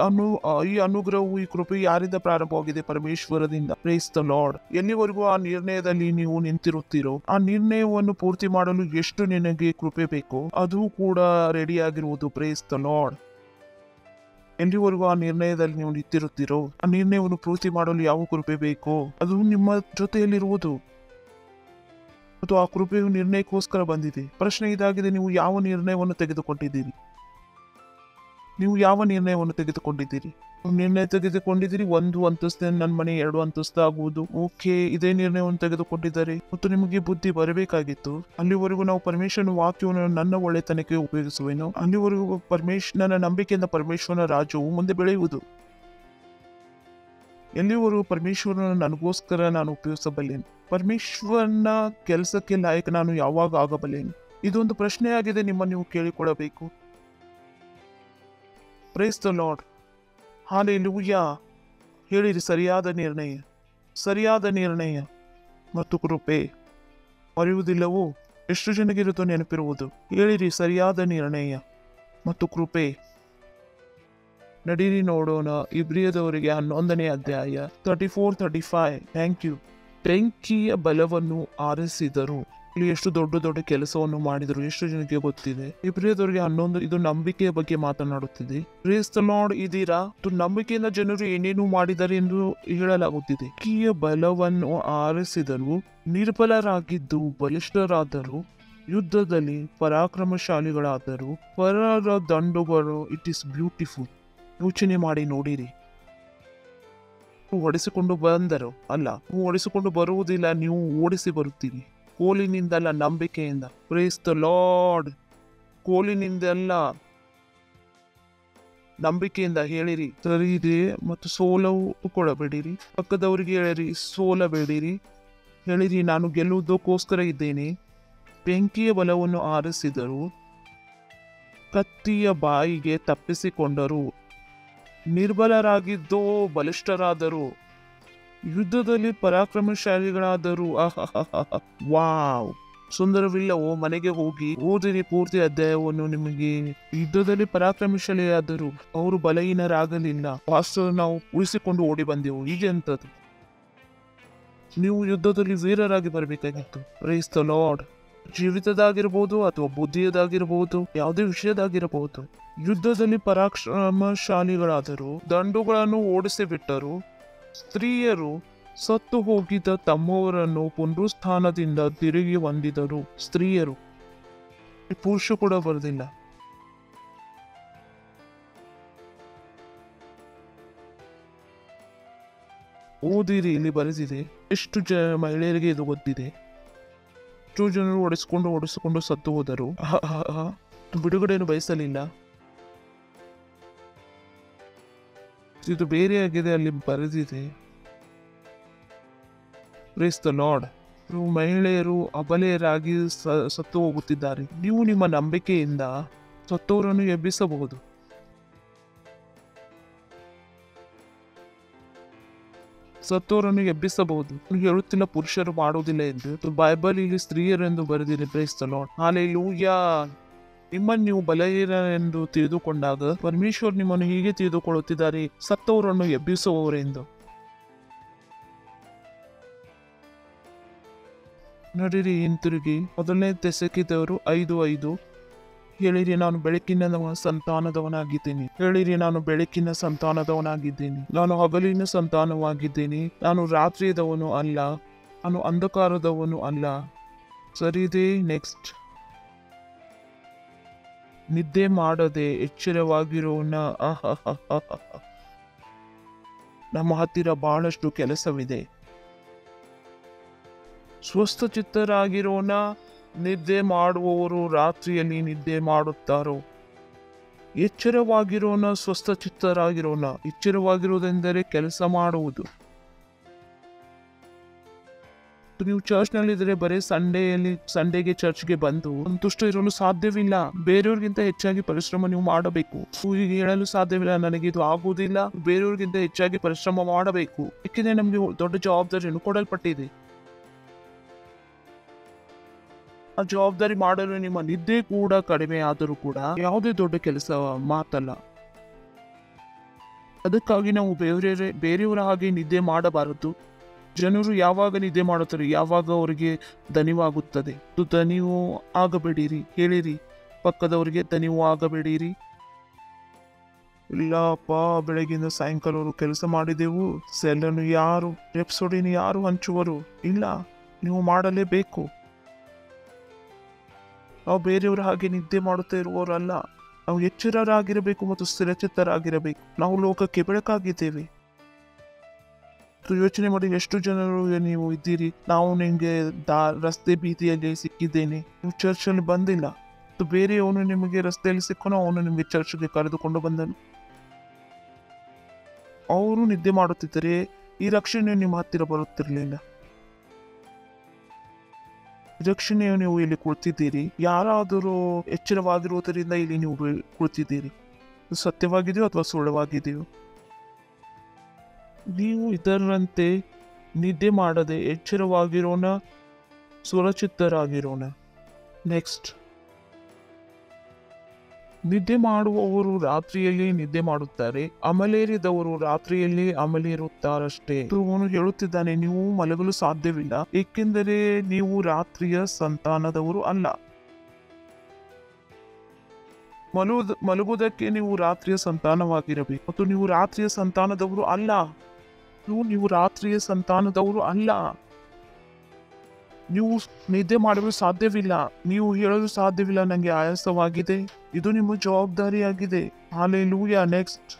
ಅನುಗ್ರಹವು, ಈ ಕೃಪೆ ಯಾರಿಂದ ಪ್ರಾರಂಭವಾಗಿದೆ? ಪರಮೇಶ್ವರದಿಂದ. Praise the lord. ಎಲ್ಲಿವರೆಗೂ ಆ ನಿರ್ಣಯದಲ್ಲಿ ನೀವು ನಿಂತಿರುತ್ತೀರೋ, ಆ ನಿರ್ಣಯವನ್ನು ಪೂರ್ತಿ ಮಾಡಲು ಎಷ್ಟು ನಿನಗೆ ಕೃಪೆ ಬೇಕೋ ಅದು ಕೂಡ ರೆಡಿ ಆಗಿರುವುದು. Praise the lord. ಎಲ್ಲಿವರೆಗೂ ಆ ನಿರ್ಣಯದಲ್ಲಿ ನೀವು ನಿಂತಿರುತ್ತೀರೋ ಆ ನಿರ್ಣಯವನ್ನು ಪೂರ್ತಿ ಮಾಡಲು ಯಾವ ಕೃಪೆ ಬೇಕೋ ಅದು ನಿಮ್ಮ ಜೊತೆಯಲ್ಲಿರುವುದು ಮತ್ತು ಆ ಕೃಪೆಯು ನಿರ್ಣಯಕ್ಕೋಸ್ಕರ ಬಂದಿದೆ. ಪ್ರಶ್ನೆ ಇದಾಗಿದೆ, ನೀವು ಯಾವ ನಿರ್ಣಯವನ್ನು ತೆಗೆದುಕೊಂಡಿದ್ದೀರಿ? ನೀವು ಯಾವ ನಿರ್ಣಯವನ್ನು ತೆಗೆದುಕೊಂಡಿದ್ದೀರಿ? ನಿರ್ಣಯ ತೆಗೆದುಕೊಂಡಿದ್ದೀರಿ, 1 ಅಂತಸ್ತು ನನ್ನ ಮನೆ 2 ಅಂತಸ್ತು ಆಗುವುದು. ಓಕೆ, ಇದೇ ನಿರ್ಣಯವನ್ನು ತೆಗೆದುಕೊಂಡಿದ್ದಾರೆ ಮತ್ತು ನಿಮಗೆ ಬುದ್ಧಿ ಬರಬೇಕಾಗಿತ್ತು. ಅಲ್ಲಿವರೆಗೂ ನಾವು ಪರಮೇಶ್ವರನ ವಾಕ್ಯವನ್ನು ನನ್ನ ಒಳ್ಳೆತನಕ್ಕೆ ಉಪಯೋಗಿಸುವೆನು. ಅಲ್ಲಿವರೆಗೂ ನನ್ನ ನಂಬಿಕೆಯಿಂದ ಪರಮೇಶ್ವರನ ರಾಜ್ಯವು ಮುಂದೆ ಬೆಳೆಯುವುದು. ಎಲ್ಲಿವರೆಗೂ ಪರಮೇಶ್ವರನ ನನಗೋಸ್ಕರ ನಾನು ಉಪಯೋಗಿಸಬಲ್ಲೇನು? ಪರಮೇಶ್ವರನ ಕೆಲಸಕ್ಕೆ ಲಾಯಕ ನಾನು ಯಾವಾಗ ಆಗಬಲ್ಲೇನು? ಇದೊಂದು ಪ್ರಶ್ನೆಯಾಗಿದೆ, ನೀವು ಕೇಳಿಕೊಳ್ಳಬೇಕು. Praise the lord. ಹಾಲೆಲೂಯಾ. ಹೇಳಿರಿ, ಸರಿಯಾದ ನಿರ್ಣಯ ಮತ್ತು ಕೃಪೆ ಮರೆಯುವುದಿಲ್ಲವೋ? ಎಷ್ಟು ಜನಗಿರುತ್ತೋ ನೆನಪಿರುವುದು? ಹೇಳಿರಿ, ಸರಿಯಾದ ನಿರ್ಣಯ ಮತ್ತು ಕೃಪೆ. ನಡೀರಿ ನೋಡೋಣ ಇಬ್ರಿಯದವರಿಗೆ 11ನೇ ಅಧ್ಯಾಯ 34-35. Thank you. ಬೆಂಕಿಯ ಬಲವನ್ನು ಆರಿಸಿದರು. ಇಲ್ಲಿ ಎಷ್ಟು ದೊಡ್ಡ ಕೆಲಸವನ್ನು ಮಾಡಿದರು ಎಷ್ಟು ಜನಕ್ಕೆ ಗೊತ್ತಿದೆ? ಇಬ್ರಿಯದವರಿಗೆ 11 ಇದು ನಂಬಿಕೆಯ ಬಗ್ಗೆ ಮಾತನಾಡುತ್ತಿದೆ. Praise the lord. ಇದೀರಾ? ನಂಬಿಕೆಯಿಂದ ಜನರು ಏನೇನು ಮಾಡಿದ್ದಾರೆ ಎಂದು ಹೇಳಲಾಗುತ್ತಿದೆ. ಬೆಂಕಿಯ ಬಲವನ್ನು ಆರಿಸಿದರು, ನಿರ್ಬಲರಾಗಿದ್ದು ಬಲಿಷ್ಠರಾದರು, ಯುದ್ಧದಲ್ಲಿ ಪರಾಕ್ರಮಶಾಲಿಗಳಾದರು, ಪರರ ದಂಡುಗಳು. It is beautiful. ಯೋಚನೆ ಮಾಡಿ ನೋಡಿರಿ. ಓಡಿಸಿಕೊಂಡು ಬಂದರು ಅಲ್ಲ, ನೀವು ಓಡಿಸಿಕೊಂಡು ಬರುವುದಿಲ್ಲ, ನೀವು ಓಡಿಸಿ ಬರುತ್ತೀರಿ. ಕೋಲಿನಿಂದಲ್ಲ, ನಂಬಿಕೆಯಿಂದ. Praise the lord. ಕೋಲಿನಿಂದಲ್ಲ, ನಂಬಿಕೆಯಿಂದ. ಹೇಳಿರಿ, ಸರಿ ಇದೆ ಮತ್ತು ಸೋಲವು ಕೊಡಬೇಡಿರಿ. ಪಕ್ಕದವರಿಗೆ ಹೇಳಿರಿ, ಸೋಲಬೇಡಿರಿ. ಹೇಳಿರಿ, ನಾನು ಗೆಲ್ಲುವುದಕ್ಕೋಸ್ಕರ ಇದ್ದೇನೆ. ಬೆಂಕಿಯ ಬಲವನ್ನು ಆರಿಸಿದರು, ಕತ್ತಿಯ ಬಾಯಿಗೆ ತಪ್ಪಿಸಿಕೊಂಡರು, ನಿರ್ಬಲರಾಗಿದ್ದೋ ಬಲಿಷ್ಠರಾದರು, ಯುದ್ಧದಲ್ಲಿ ಪರಾಕ್ರಮಶಾಲಿಗಳಾದರು. ವಾವ್, ಸುಂದರವಿಲ್ಲವೋ? ಮನೆಗೆ ಹೋಗಿ ಓದಿರಿ ಪೂರ್ತಿ ಅಧ್ಯಾಯವನ್ನು. ನಿಮಗೆ ಯುದ್ಧದಲ್ಲಿ ಪರಾಕ್ರಮಶಾಲಿಯಾದರು, ಅವರು ಬಲಹೀನರಾಗಲಿಲ್ಲ. ಪಾಸ್ಟರ್, ನಾವು ಉಳಿಸಿಕೊಂಡು ಓಡಿ ಬಂದೆವು. ಹೀಗೆ ಅಂತದ್ದು. ನೀವು ಯುದ್ಧದಲ್ಲಿ ವೀರರಾಗಿ ಬರಬೇಕಾಗಿತ್ತು. Price the lord. ಜೀವಿತದಾಗಿರ್ಬೋದು ಅಥವಾ ಬುದ್ಧಿಯದಾಗಿರ್ಬೋದು, ಯಾವುದೇ ವಿಷಯದಾಗಿರಬಹುದು. ಯುದ್ಧದಲ್ಲಿ ಪರಾಕ್ರಮಶಾಲಿಗಳಾದರು, ದಂಡುಗಳನ್ನು ಓಡಿಸಿ ಬಿಟ್ಟರು. ಸ್ತ್ರೀಯರು ಸತ್ತು ಹೋಗಿದ್ದ ತಮ್ಮವರನ್ನು ಪುನರುತ್ಥಾನದಿಂದ ತಿರುಗಿ ಹೊಂದಿದರು. ಸ್ತ್ರೀಯರು, ಪುರುಷ ಕೂಡ ಬರೆದಿಲ್ಲ. ಓದಿರಿ, ಇಲ್ಲಿ ಬರೆದಿದೆ. ಎಷ್ಟು ಮಹಿಳೆಯರಿಗೆ ಇದು ಗೊತ್ತಿದೆ? ಎಷ್ಟು ಜನರು ಓಡಿಸಿಕೊಂಡು ಸತ್ತು ಹೋದರು. ಬಿಡುಗಡೆಯನ್ನು ಬಯಸಲಿಲ್ಲ. ಇದು ಬೇರೆಯಾಗಿದೆ, ಅಲ್ಲಿ ಬರೆದಿದೆ. Praise the lord. ಮಹಿಳೆಯರು ಅಬಲೆಯರಾಗಿ ಸತ್ತು ಹೋಗುತ್ತಿದ್ದಾರೆ. ನೀವು ನಿಮ್ಮ ನಂಬಿಕೆಯಿಂದ ಸತ್ತವರನ್ನು ಎಬ್ಬಿಸಬಹುದು. ಹೇಳುತ್ತಿಲ್ಲ ಪುರುಷರು ಮಾಡುವುದಿಲ್ಲ ಎಂದು. ಬೈಬಲ್ ಇಲ್ಲಿ ಸ್ತ್ರೀಯರೆಂದು ಬರೆದಿದೆ. Praise the lord. ಹಾಲೆಲೂಯಾ. ನಿಮ್ಮನ್ನು ನೀವು ಬಲಹೀನರೆಂದು ತಿಳಿದುಕೊಂಡಾಗ ಪರಮೇಶ್ವರ್ ನಿಮ್ಮನ್ನು ಹೀಗೆ ತಿಳಿದುಕೊಳ್ಳುತ್ತಿದ್ದಾರೆ, ಸತ್ತವರನ್ನು ಎಬ್ಬಿಸುವವರೆಂದು. ನಡಿರಿ, ಹಿಂತಿರುಗಿ 1ನೇ ತೆಸಲೋನಿಕದವರು 5:5. ಹೇಳಿರಿ, ನಾನು ಬೆಳಕಿನ ಸಂತಾನದವನಾಗಿದ್ದೇನೆ. ಹೇಳಿರಿ, ನಾನು ಬೆಳಕಿನ ಸಂತಾನದವನಾಗಿದ್ದೇನೆ. ನಾನು ಹಗಲಿನ ಸಂತಾನವಾಗಿದ್ದೇನೆ. ನಾನು ರಾತ್ರಿಯದವನು ಅಲ್ಲ, ನಾನು ಅಂಧಕಾರದವನು ಅಲ್ಲ. ಸರಿದೆ. ನೆಕ್ಸ್ಟ್. ನಿದ್ದೆ ಮಾಡದೆ ಎಚ್ಚರವಾಗಿರೋಣ. ನಮ್ಮ ಹತ್ತಿರ ಬಹಳಷ್ಟು ಕೆಲಸವಿದೆ. ಸ್ವಸ್ಥ ಚಿತ್ತರಾಗಿರೋಣ. ನಿದ್ದೆ ಮಾಡುವವರು ರಾತ್ರಿಯಲ್ಲಿ ನಿದ್ದೆ ಮಾಡುತ್ತಾರೋ? ಎಚ್ಚರವಾಗಿರೋಣ, ಸ್ವಸ್ಥ ಚಿತ್ತರಾಗಿರೋಣ. ಎಚ್ಚರವಾಗಿರುವುದೆಂದರೆ ಕೆಲಸ ಮಾಡುವುದು. ನೀವು ಚರ್ಚ್ನಲ್ಲಿದ್ದರೆ ಬರೀ ಸಂಡೇಗೆ ಚರ್ಚ್ಗೆ ಬಂದು ಸಂತುಷ್ಟ ಇರಲು ಸಾಧ್ಯವಿಲ್ಲ. ಬೇರೆಯವ್ರಿಗಿಂತ ಹೆಚ್ಚಾಗಿ ಪರಿಶ್ರಮ ನೀವು ಮಾಡಬೇಕು. ಹೇಳಲು ಸಾಧ್ಯವಿಲ್ಲ, ನನಗೆ ಇದು ಆಗುವುದಿಲ್ಲ. ಬೇರೆಯವ್ರಿಗಿಂತ ಹೆಚ್ಚಾಗಿ ಪರಿಶ್ರಮ ಮಾಡಬೇಕು. ಏಕೆಂದರೆ ನಮಗೆ ದೊಡ್ಡ ಜವಾಬ್ದಾರಿಯನ್ನು ಕೊಡಲ್ಪಟ್ಟಿದೆ. ಆ ಜವಾಬ್ದಾರಿ ಮಾಡಲು ನಿಮ್ಮ ನಿದ್ದೆ ಕೂಡ ಕಡಿಮೆ ಆದರೂ ಕೂಡ ಯಾವುದೇ ದೊಡ್ಡ ಕೆಲಸ ಮಾತಲ್ಲ. ಅದಕ್ಕಾಗಿ ನಾವು ಬೇರೆಯವರ ಹಾಗೆ ನಿದ್ದೆ ಮಾಡಬಾರದು. ಜನರು ಯಾವಾಗ ನಿದ್ದೆ ಮಾಡುತ್ತಾರೆ, ಯಾವಾಗ ಅವರಿಗೆ ದಣಿವಾಗುತ್ತದೆ. ದಣಿವು ಆಗಬೇಡಿರಿ. ಹೇಳಿರಿ ಪಕ್ಕದವರಿಗೆ, ದಣಿವು ಆಗಬೇಡಿರಿ. ಇಲ್ಲಪ್ಪ, ಬೆಳಗಿಂದ ಸಾಯಂಕಾಲವರೆಗೂ ಕೆಲಸ ಮಾಡಿದೆವು, ಸೆಲ್ಲನ್ನು ಯಾರು, ಎಪಿಸೋಡಿನ ಯಾರು ಹಂಚುವರು? ಇಲ್ಲ, ನೀವು ಮಾಡಲೇಬೇಕು. ನಾವು ಬೇರೆಯವರ ಹಾಗೆ ನಿದ್ದೆ ಮಾಡುತ್ತಾ ಇರುವವರಲ್ಲ. ನಾವು ಎಚ್ಚರರಾಗಿರಬೇಕು ಮತ್ತು ಸ್ಥಿರಚಿತ್ತರಾಗಿರಬೇಕು. ನಾವು ಲೋಕಕ್ಕೆ ಬೆಳಕಾಗಿದ್ದೇವೆ. ಯೋಚನೆ ಮಾಡಿ, ಎಷ್ಟು ಜನರು ನೀವು ಇದ್ದೀರಿ. ನಾವು ನಿಮಗೆ ರಸ್ತೆ ಬೀದಿಯಲ್ಲಿ ಸಿಕ್ಕಿದ್ದೇನೆ, ನೀವು ಚರ್ಚಲ್ಲಿ ಬಂದಿಲ್ಲ. ಬೇರೆಯವನು ನಿಮಗೆ ರಸ್ತೆಯಲ್ಲಿ ಸಿಕ್ಕನು, ಅವನು ನಿಮಗೆ ಚರ್ಚ್ಗೆ ಕರೆದುಕೊಂಡು ಬಂದನು. ಅವರು ನಿದ್ದೆ ಮಾಡುತ್ತಿದ್ದರೆ ಈ ರಕ್ಷಣೆ ನಿಮ್ಮ ಹತ್ತಿರ ಬರುತ್ತಿರಲಿಲ್ಲ. ರಕ್ಷಣೆಯು ನೀವು ಇಲ್ಲಿ ಕುಳಿತಿದ್ದೀರಿ. ಯಾರಾದರೂ ಎಚ್ಚರವಾಗಿರುವುದರಿಂದ ಇಲ್ಲಿ ನೀವು ಕುಳಿತಿದ್ದೀರಿ. ಸತ್ಯವಾಗಿದೆಯೋ ಅಥವಾ ಸುಳ್ಳವಾಗಿದೆಯೋ? ನೀವು ಇದರಂತೆ ನಿದ್ದೆ ಮಾಡದೆ ಎಚ್ಚರವಾಗಿರೋಣ, ಸುರಚಿತ್ತರಾಗಿರೋಣ. ನೆಕ್ಸ್ಟ್, ನಿದ್ದೆ ಮಾಡುವವರು ರಾತ್ರಿಯಲ್ಲಿ ನಿದ್ದೆ ಮಾಡುತ್ತಾರೆ, ಅಮಲೇರಿದವರು ರಾತ್ರಿಯಲ್ಲಿ ಅಮಲೇರುತ್ತಾರಷ್ಟೇ. ಅವನು ಹೇಳುತ್ತಿದ್ದಾನೆ, ನೀವು ಮಲಗಲು ಸಾಧ್ಯವಿಲ್ಲ, ಏಕೆಂದರೆ ನೀವು ರಾತ್ರಿಯ ಸಂತಾನದವರು ಅಲ್ಲ. ಮಲಗುವುದಕ್ಕೆ ನೀವು ರಾತ್ರಿಯ ಸಂತಾನವಾಗಿರಬೇಕು, ಮತ್ತು ನೀವು ರಾತ್ರಿಯ ಸಂತಾನದವರು ಅಲ್ಲ. ನೀವು ರಾತ್ರಿಯ ಸಂತಾನದವರು ಅಲ್ಲ. ನೀವು ನಿದ್ದೆ ಮಾಡಲು ಸಾಧ್ಯವಿಲ್ಲ. ನೀವು ಹೇಳಲು ಸಾಧ್ಯವಿಲ್ಲ, ನನಗೆ ಆಯಾಸವಾಗಿದೆ. ಇದು ನಿಮ್ಮ ಜವಾಬ್ದಾರಿಯಾಗಿದೆ. ಹಾಲೆಲೂಯಾ. ನೆಕ್ಸ್ಟ್,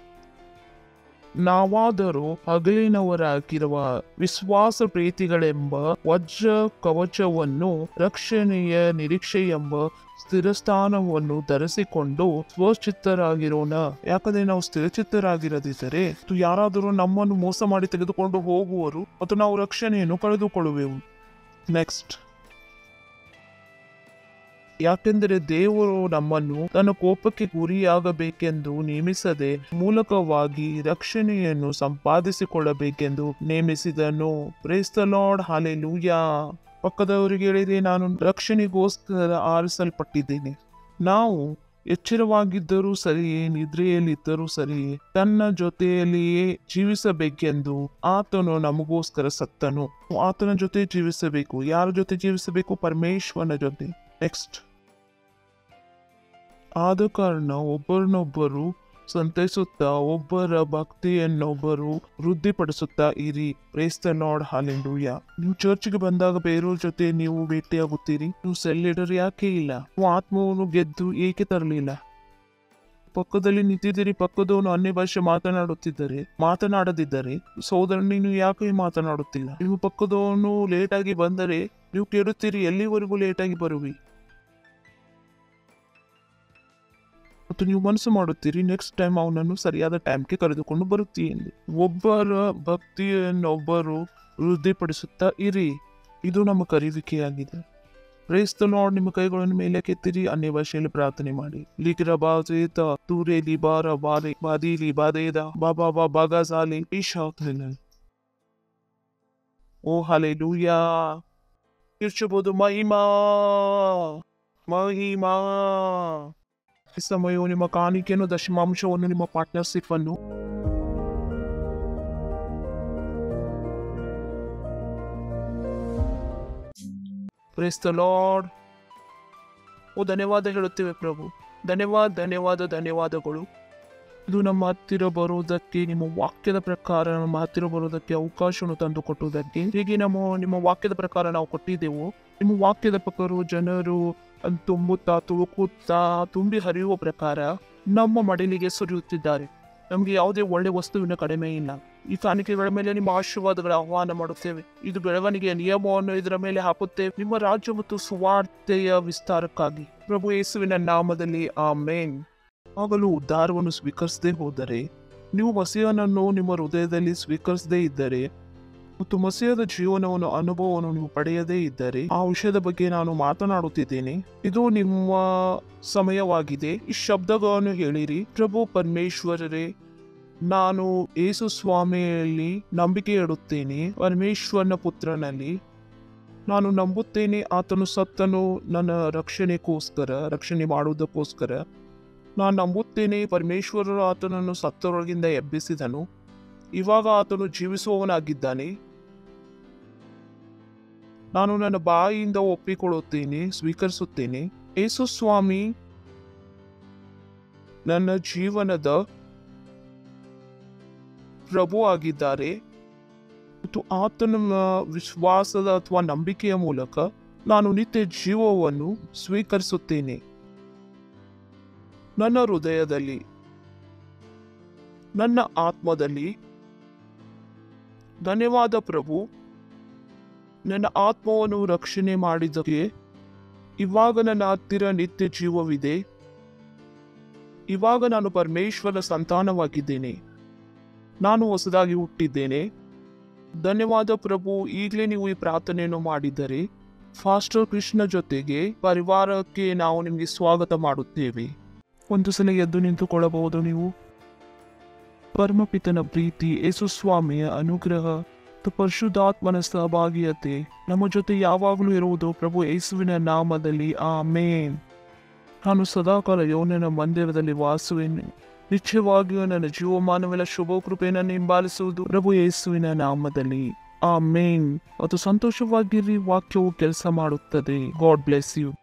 ನಾವಾದರೂ ಹಗಲಿನವರಾಗಿರುವ ವಿಶ್ವಾಸ ಪ್ರೀತಿಗಳೆಂಬ ವಜ್ರ ಕವಚವನ್ನು, ರಕ್ಷಣೆಯ ನಿರೀಕ್ಷೆ ಎಂಬ ಸ್ಥಿರಸ್ಥಾನವನ್ನು ಧರಿಸಿಕೊಂಡು ಸ್ವಚಿತ್ತರಾಗಿರೋಣ. ಯಾಕಂದ್ರೆ ನಾವು ಸ್ಥಿರಚಿತ್ತರಾಗಿರದಿದ್ದರೆ ಯಾರಾದರೂ ನಮ್ಮನ್ನು ಮೋಸ ಮಾಡಿ ತೆಗೆದುಕೊಂಡು ಹೋಗುವರು ಮತ್ತು ನಾವು ರಕ್ಷಣೆಯನ್ನು ಕಳೆದುಕೊಳ್ಳುವೆವು. ನೆಕ್ಸ್ಟ್, ಯಾಕೆಂದರೆ ದೇವರು ನಮ್ಮನ್ನು ತನ್ನ ಕೋಪಕ್ಕೆ ಗುರಿಯಾಗಬೇಕೆಂದು ನೇಮಿಸದೆ ಮೂಲಕವಾಗಿ ರಕ್ಷಣೆಯನ್ನು ಸಂಪಾದಿಸಿಕೊಳ್ಳಬೇಕೆಂದು ನೇಮಿಸಿದನು. Price the lord. ಹಾಲೆಲೂಯಾ. ಪಕ್ಕದವರಿಗೆ ಹೇಳಿದ್ರೆ, ನಾನು ರಕ್ಷಣೆಗೋಸ್ಕರ ಆರಿಸಲ್ಪಟ್ಟಿದ್ದೇನೆ. ನಾವು ಎಚ್ಚರವಾಗಿದ್ದರೂ ಸರಿಯೇ, ನಿದ್ರೆಯಲ್ಲಿದ್ದರೂ ಸರಿಯೇ, ತನ್ನ ಜೊತೆಯಲ್ಲಿಯೇ ಜೀವಿಸಬೇಕೆಂದು ಆತನು ನಮಗೋಸ್ಕರ ಸತ್ತನು. ಆತನ ಜೊತೆ ಜೀವಿಸಬೇಕು. ಯಾರ ಜೊತೆ ಜೀವಿಸಬೇಕು? ಪರಮೇಶ್ವರನ ಜೊತೆ. ನೆಕ್ಸ್ಟ್, ಆದ ಕಾರಣ ಒಬ್ಬರನ್ನೊಬ್ಬರು ಸಂತೈಸುತ್ತಾ ಒಬ್ಬರ ಭಕ್ತಿಯನ್ನೊಬ್ಬರು ವೃದ್ಧಿಪಡಿಸುತ್ತಾ ಇರಿ. Price the lord. ಹಾಲೆಲೂಯಾ. ನೀವು ಚರ್ಚ್ಗೆ ಬಂದಾಗ ಬೇರೆಯವ್ರ ಜೊತೆ ನೀವು ಭೇಟಿಯಾಗುತ್ತೀರಿ. ನೀವು ಸೆಲ್ ಲೀಡರ್ ಯಾಕೆ ಇಲ್ಲ? ನೀವು ಆತ್ಮವನ್ನು ಗೆದ್ದು ಏಕೆ ತರಲಿಲ್ಲ? ಪಕ್ಕದಲ್ಲಿ ನಿಂತಿದ್ದೀರಿ, ಪಕ್ಕದವನು ಅನ್ಯ ಭಾಷೆ ಮಾತನಾಡದಿದ್ದರೆ ಸಹೋದರ, ನೀನು ಯಾಕೆ ಮಾತನಾಡುತ್ತಿಲ್ಲ? ನೀವು ಪಕ್ಕದವನು ಲೇಟಾಗಿ ಬಂದರೆ ನೀವು ಕೇಳುತ್ತೀರಿ, ಎಲ್ಲಿವರೆಗೂ ಲೇಟಾಗಿ ಬರುವಿ? ಮತ್ತು ನೀವು ಮನಸ್ಸು ಮಾಡುತ್ತೀರಿ, ನೆಕ್ಸ್ಟ್ ಟೈಮ್ ಅವನನ್ನು ಸರಿಯಾದ ಟೈಮ್ಗೆ ಕರೆದುಕೊಂಡು ಬರುತ್ತೀರಿ. ಒಬ್ಬರ ಭಕ್ತಿಯನ್ನೊಬ್ಬರು ವೃದ್ಧಿಪಡಿಸುತ್ತಾ ಇರಿ. ಇದು ನಮ್ಮ ಕರೆಯುವಿಕೆಯಾಗಿದೆ. Price the lord. ನಿಮ್ಮ ಕೈಗಳನ್ನು ಮೇಲೆ ಕೆತ್ತಿರಿ, ಅನ್ಯ ಭಾಷೆಯಲ್ಲಿ ಪ್ರಾರ್ಥನೆ ಮಾಡಿ. ಲಿಖಿರ ಬಾಜೇತ ತೂರೇಲಿ ಬಾರ ಬಾರೆ ಬಾದೀಲಿ ಬಾದೇದ ಬಾಬಾ ಬಾ ಬಾಗಾಜಾಲಿ ಈಶಾತನ. ಓ ಹಾಲೆಲೂಯಾ. ಇರ್ಚಬಹುದು ಮಹಿಮಾ ಮಹಿಮಾ. ಈ ಸಮಯವು ನಿಮ್ಮ ಕಾಣಿಕೆಯನ್ನು, ದಶಮಾಂಶವನ್ನು, ನಿಮ್ಮ ಪಾರ್ಟ್ನರ್ಶಿಪ್ ಅನ್ನು ಪ್ರೈಸ್ ದ ಲಾರ್ಡ್. ಓ ಧನ್ಯವಾದ ಹೇಳುತ್ತೇವೆ ಪ್ರಭು. ಧನ್ಯವಾದಗಳು. ಇದು ನಮ್ಮ ಹತ್ತಿರ ಬರುವುದಕ್ಕೆ, ನಿಮ್ಮ ವಾಕ್ಯದ ಪ್ರಕಾರ ನಮ್ಮ ಹತ್ತಿರ ಬರುವುದಕ್ಕೆ ಅವಕಾಶವನ್ನು ತಂದು ಕೊಟ್ಟುವುದಕ್ಕೆ. ಹೀಗೆ ನಿಮ್ಮ ವಾಕ್ಯದ ಪ್ರಕಾರ ನಾವು ಕೊಟ್ಟಿದ್ದೆವು. ನಿಮ್ಮ ವಾಕ್ಯದ ಪ್ರಕಾರ ಜನರು ತುಂಬುತ್ತಾ ತುಳುಕುತ್ತಾ ತುಂಬಿ ಹರಿಯುವ ಪ್ರಕಾರ ನಮ್ಮ ಮಡಿಲಿಗೆ ಸುರಿಯುತ್ತಿದ್ದಾರೆ. ನಮಗೆ ಯಾವುದೇ ಒಳ್ಳೆ ವಸ್ತುವಿನ ಕಡಿಮೆ ಇಲ್ಲ. ಈ ಕಾಣಿಕೆಗಳ ಮೇಲೆ ನಿಮ್ಮ ಆಶೀರ್ವಾದಗಳ ಆಹ್ವಾನ ಮಾಡುತ್ತೇವೆ. ಇದು ಬೆಳವಣಿಗೆಯ ನಿಯಮವನ್ನು ಇದರ ಮೇಲೆ ಹಾಕುತ್ತೇವೆ, ನಿಮ್ಮ ರಾಜ್ಯ ಮತ್ತು ಸುವಾರ್ತೆಯ ವಿಸ್ತಾರಕ್ಕಾಗಿ. ಪ್ರಭು ಯೇಸುವಿನ ನಾಮದಲ್ಲಿ ಆಮೇನ್. ಆಗಲೂ ಉದ್ಧಾರವನ್ನು ಸ್ವೀಕರಿಸದೇ ಹೋದರೆ, ನೀವು ಮಸೀಹನನ್ನು ನಿಮ್ಮ ಹೃದಯದಲ್ಲಿ ಸ್ವೀಕರಿಸದೇ ಇದ್ದರೆ ಮತ್ತು ಮಸೀಹದ ಜೀವನವನ್ನು ಅನುಭವವನ್ನು ನೀವು ಪಡೆಯದೇ ಇದ್ದರೆ, ಆ ವಿಷಯದ ಬಗ್ಗೆ ನಾನು ಮಾತನಾಡುತ್ತಿದ್ದೇನೆ. ಇದು ನಿಮ್ಮ ಸಮಯವಾಗಿದೆ. ಈ ಶಬ್ದಗಳನ್ನು ಹೇಳಿರಿ. ಪ್ರಭು ಪರಮೇಶ್ವರರೇ, ನಾನು ಯೇಸು ಸ್ವಾಮಿಯಲ್ಲಿ ನಂಬಿಕೆ ಇಡುತ್ತೇನೆ, ಪರಮೇಶ್ವರನ ಪುತ್ರನಲ್ಲಿ ನಾನು ನಂಬುತ್ತೇನೆ. ಆತನು ಸತ್ತನು ನನ್ನ ರಕ್ಷಣೆ ಮಾಡುವುದಕ್ಕೋಸ್ಕರ. ನಾನು ನಂಬುತ್ತೇನೆ ಪರಮೇಶ್ವರರು ಆತನನ್ನು ಸತ್ತವರೊಳಗಿಂದ ಎಬ್ಬಿಸಿದನು. ಇವಾಗ ಆತನು ಜೀವಿಸುವವನಾಗಿದ್ದಾನೆ. ನಾನು ನನ್ನ ಬಾಯಿಯಿಂದ ಒಪ್ಪಿಕೊಳ್ಳುತ್ತೇನೆ, ಸ್ವೀಕರಿಸುತ್ತೇನೆ. ಯೇಸು ಸ್ವಾಮಿ ನನ್ನ ಜೀವನದ ಪ್ರಭು ಆಗಿದ್ದಾರೆ ಮತ್ತು ಆತನ ವಿಶ್ವಾಸದ ಅಥವಾ ನಂಬಿಕೆಯ ಮೂಲಕ ನಾನು ನಿತ್ಯ ಜೀವವನ್ನು ಸ್ವೀಕರಿಸುತ್ತೇನೆ. ನನ್ನ ಹೃದಯದಲ್ಲಿ, ನನ್ನ ಆತ್ಮದಲ್ಲಿ. ಧನ್ಯವಾದ ಪ್ರಭು, ನನ್ನ ಆತ್ಮವನ್ನು ರಕ್ಷಣೆ ಮಾಡಿದ್ದಕ್ಕೆ. ಇವಾಗ ನನ್ನ ಹತ್ತಿರ ನಿತ್ಯ ಜೀವವಿದೆ. ಇವಾಗ ನಾನು ಪರಮೇಶ್ವರ ಸಂತಾನವಾಗಿದ್ದೇನೆ. ನಾನು ಹೊಸದಾಗಿ ಹುಟ್ಟಿದ್ದೇನೆ. ಧನ್ಯವಾದ ಪ್ರಭು. ಈಗಲೇ ನೀವು ಈ ಪ್ರಾರ್ಥನೆಯನ್ನು ಮಾಡಿದರೆ ಫಾಸ್ಟರ್ ಕೃಷ್ಣ ಜೊತೆಗೆ ಪರಿವಾರಕ್ಕೆ ನಾವು ನಿಮಗೆ ಸ್ವಾಗತ ಮಾಡುತ್ತೇವೆ. ಒಂದು ಸಲ ಎದ್ದು ನಿಂತುಕೊಳ್ಳಬಹುದು ನೀವು. ಪರಮಪಿತನ ಪ್ರೀತಿ, ಯೇಸು ಸ್ವಾಮಿಯ ಅನುಗ್ರಹ ಮತ್ತು ಪರಿಶುದ್ಧಾತ್ಮನ ಸಹಭಾಗಿಯತೆ ನಮ್ಮ ಜೊತೆ ಯಾವಾಗಲೂ ಇರುವುದು ಪ್ರಭು ಯೇಸುವಿನ ನಾಮದಲ್ಲಿ. ಆಮೇನ್. ನಾನು ಸದಾಕಾಲ ಯೋನನ ಮಂದಿರದಲ್ಲಿ ವಾಸುವೆನು. ನಿಶ್ಚಯವಾಗಿಯೂ ನನ್ನ ಜೀವಮಾನವೆಲ್ಲ ಶುಭ ಕೃಪೆಯನ್ನು ಹಿಂಬಾಲಿಸುವುದು ಪ್ರಭು ಯೇಸುವಿನ ನಾಮದಲ್ಲಿ. ಆಮೇನ್. ಅದು ಸಂತೋಷವಾಗಿರಿ. ವಾಕ್ಯವು ಕೆಲಸ ಮಾಡುತ್ತದೆ. God bless you.